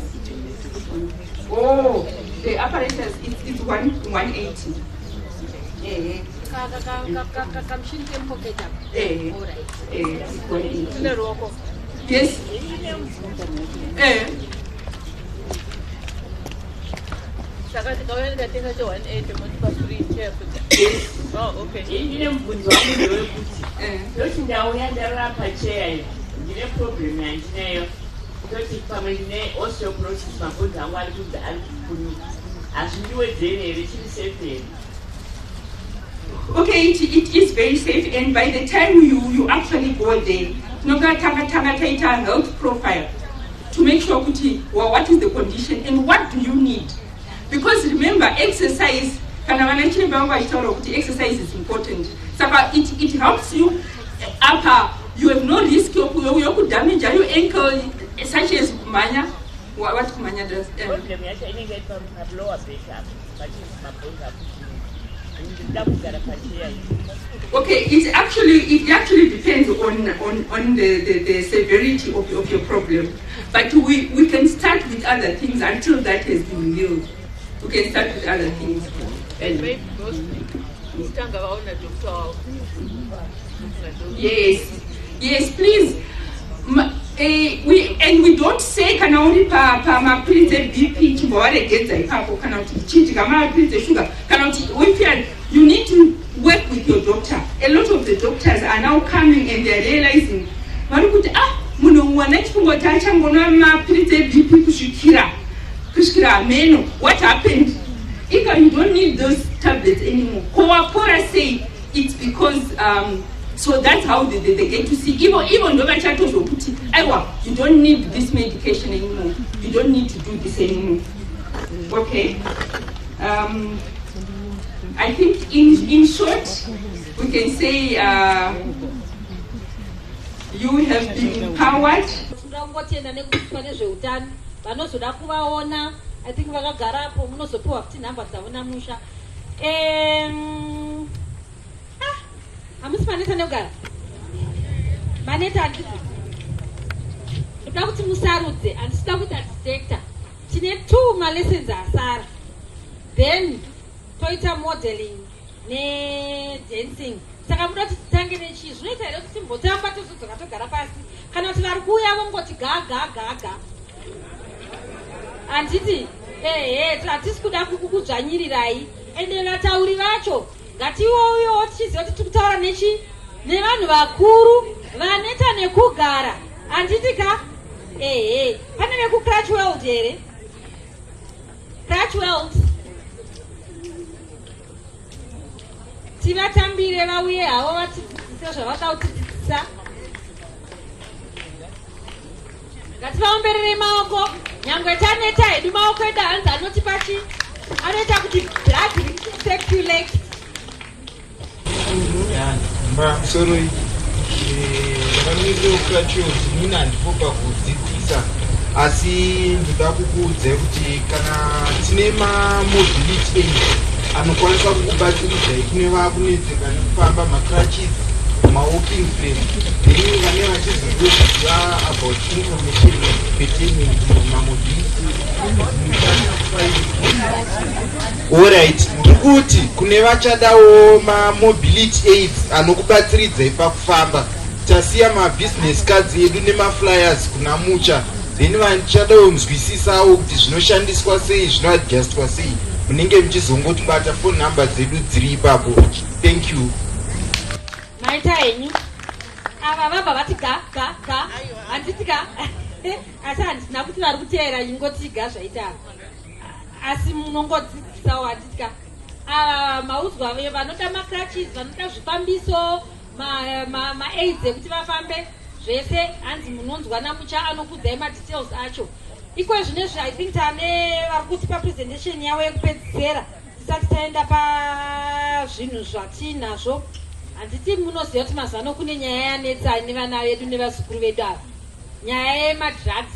Oh, the apparatus it's 180. Yeah. Yes. Oh, okay. Okay, it is very safe, and by the time you actually go there, take a health profile to make sure what is the condition and what do you need. Because remember, exercise, exercise is important. So it helps you upper. You have no risk you could damage your ankle, such as kumanya. What kumanya does? Okay, it actually depends on the severity of your problem. But we can start with other things until that has been healed. We can start with other things. Yes, please. We don't say kana uri pa mapilitse BP chimbowaregedza ipapo kana kuti chiti kama mapilitse sugar kana kuti we you need to work with your doctor. A lot of the doctors are now coming and they are realizing vari kuti munhu mwana chifungo chachangonwa mapilitse BP kusvikira ameno. What happened? Ika, you don't need those tablets anymore. Kora say it's because so that's how they get to see. Even though you don't need this medication anymore. You don't need to do this anymore. Okay. I think in short, we can say you have been empowered. I think vakagarapo munozopiwa futi nhamba dzavo namusha. Hamusi maneta nekugara maneta handisi ndoda kuti musarudze handisida kuita dissector. Tine 2 malessons asara, then toita modeling nedancing. Saka muda kuti titange nechii zvinoita here kuti timbotamba tozodzoka togara pasi kana kuti vari kuuya vongoti ga handiti hatisi kuda kukudzvanyirirai. Ende vatauri vacho ngatiwouyewo tichiziva kuti tiri kutaura nevanhu vakuru vaneta nekugara. Handiti ka pane vekucrutchweld here. Crutchweld tivatambire vauye havo vatidzidzise zvavada kutidzidzisa. Ngativaomberere maoko. Nyangwe taneta hedu maoko edu hanzi anotipa chi? Anoita kuti blood circulate. Sorry. Ndakamiririra kucrutchweld nini handipo pakudzidzisa, asi ndoda kukuudzai kuti kana tine mamobility aid anokwanisa kukubatsiridzai kune vakunetseka nekufamba, macrutches, walking frame, then vane vachizoziva about information pertaining to mamobility. Alright, ndikuti kune vachadawo mamobility aids anokubatsiridzai pakufamba. Tasiya mabusiness cards edu nemaflyers kuna mucha, then vachadawo kunzwisisawo kuti zvinoshandiswa sei, zvinoadjustwa sei. Munenge muchizongotibata phone number dzedu dziri ipapo. Thank you. Maita henyu ava vabva vati ga handiti ka asi handisina kuti vari kuteera ingoti ga zvaita asi munongodzidzisawo handiti ka ava maudzwa vanoda macrutches, vanoda zvifambiso, maaids ekuti vafambe zvese hanzi munonzwa namucha anokudzai madetails acho. Ikwezvinezvi I think tane vari kutipa presentation yavo yekupedzisera tisati taenda pazvinhu zvatinazvo. Handiti munoziva kuti mazuva ano kune nyaya yanetsa nevana vedu nevazukuru vedu ava, nyaya yemadrugs,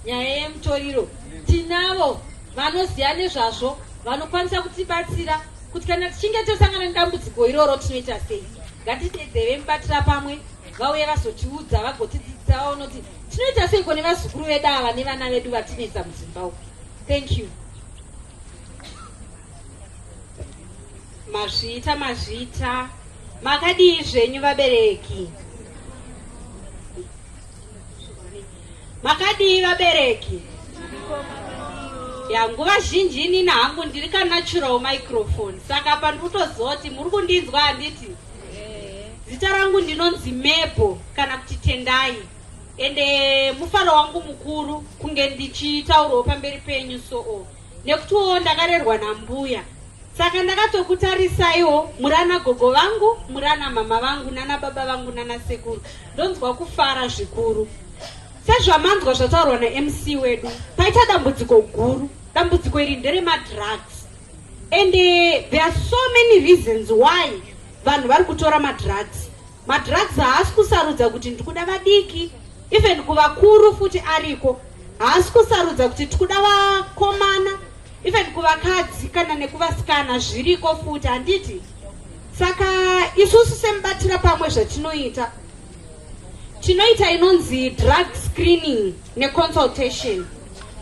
nyaya yemutoriro. Tinavo vanoziva nezvazvo vanokwanisa kutibatsira kuti kana tichinge tosangana nedambudziko iroro tinoita sei. Ngatiteedze vemubatira pamwe vauye vazotiudza vagotidzidzisawo noti tinoita seiko nevazukuru vedu ava nevana vedu vatinetsa muZimbabwe. Thank you. Mazvita makadii zvenyu vabereki? Makadii vabereki? Nguva zhinji inini hangu ndiri kanatural microphone, saka pandikutozoti muri kundinzwa handiti? Zita rangu ndinonzi Mebo kana kuti Tendai, ende mufaro wangu mukuru kunge ndichitaurawo pamberi penyu so nekutiwo ndakarerwa nambuya. Saka ndakatokutarisaiwo murana gogo vangu, murana mama vangu, nana baba vangu, nana sekuru. Ndonzwa kufara zvikuru. Sezvamanzwa zvataurwa na-MC wedu, paita dambudziko guru. Dambudziko iri nderemadrugs. And there are so many reasons why vanhu vari kutora madrugs. Madrugs haasi kusarudza kuti ndikuda vadiki, even kuvakuru futi ariko. Haasi kusarudza kuti tikuda vakomana, even kuvakadzi kana nekuvasikana zviriko futi, handiti? Saka isusu semubatira pamwe zvatinoita inonzi drug screening neconsultation,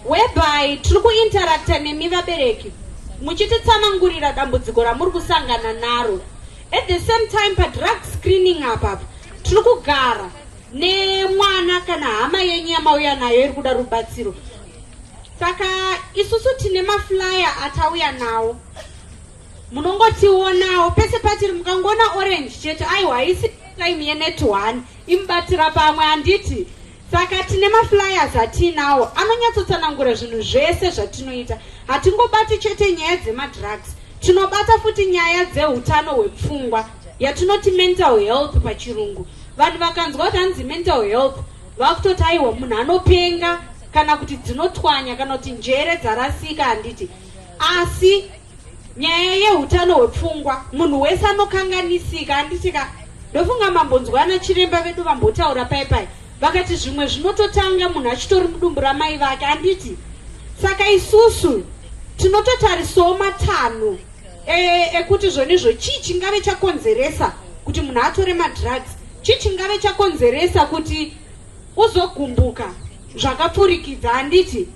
whereby tiri kuinteracta nemi vabereki muchititsanangurira dambudziko ramuri kusangana naro. At the same time padrug screening apapo tiri kugara nemwana kana hama yenyu yamauya nayo iri kuda rubatsiro. Saka isusu tine maflyer atauya nawo, munongotionawo pese patiri, mukangoona orange chete aiwa haisi time yenet 1 imubatira pamwe, handiti? Saka tine maflyers atinawo anonyatsotsanangura zvinhu zvese zvatinoita. Hatingobati chete nyaya dzemadrugs, tinobata futi nyaya dzeutano hwepfungwa yatinoti mental health pachirungu. Vanhu vakanzwa kuti hanzi mental health vakutoti aiwa munhu anopenga kana kuti dzinotwanya kana kuti njere dzarasika, handiti? Asi nyaya yeutano hwepfungwa munhu wese anokanganisika, handitika? Ndofunga mambonzwana chiremba vedu vambotaura paipai vakati zvimwe zvinototanga munhu achitori mudumbu ramai vake, handiti? Saka isusu tinototarisawo matanho ekuti zvonizvo chii chingave chakonzeresa kuti munhu atore madrugs, chii chingave chakonzeresa kuti uzogumbuka zvakapfurikidza, handiti?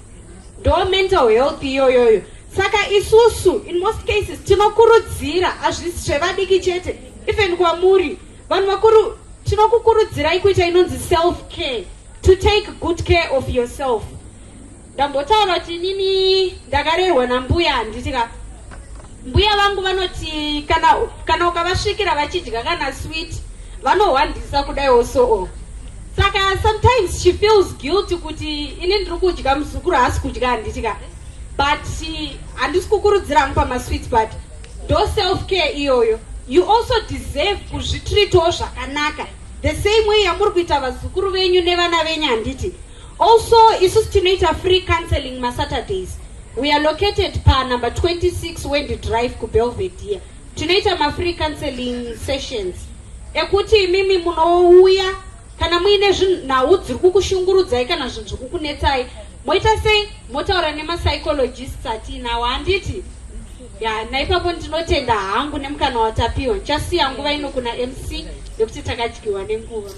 Ndo mental health iyoyoyo. Saka isusu in most cases tinokurudzira, hazvisi zvevadiki chete, even kwamuri vanhu vakuru tinokukurudzirai kuita inonzi self care, to take good care of yourself. Ndambotaura kuti inini ndakarerwa nambuya, handitika? Mbuya vangu vanoti kana ukavasvikira vachidya kana sweet vanohwandisa kudaiwo so. Saka sometimes she feels guilty kuti ini ndiri kudya, muzukuru haasi kudya, handitika? But handisi kukurudzira mupa masweets, but ndo self care iyoyo. You also deserve kuzvitreatawo zvakanaka the same way yamuri kuita vazukuru venyu nevana venyu, handiti? Also isusu tinoita free counseling maSaturdays. We are located pa number 26 Wendy Drive kuBelvedere. Tinoita ma-free counseling sessions ekuti imimi munouya kana muine nhau dziri kukushungurudzai kana zvinhu zviri kukunetsai, moita sei? Motaura nemapsychologists atinawo, handiti? Ya, naipapo ndinotenda hangu nemukana watapiwa. Ndichasiya nguva ino kuna MC yokuti takadyiwa nenguva.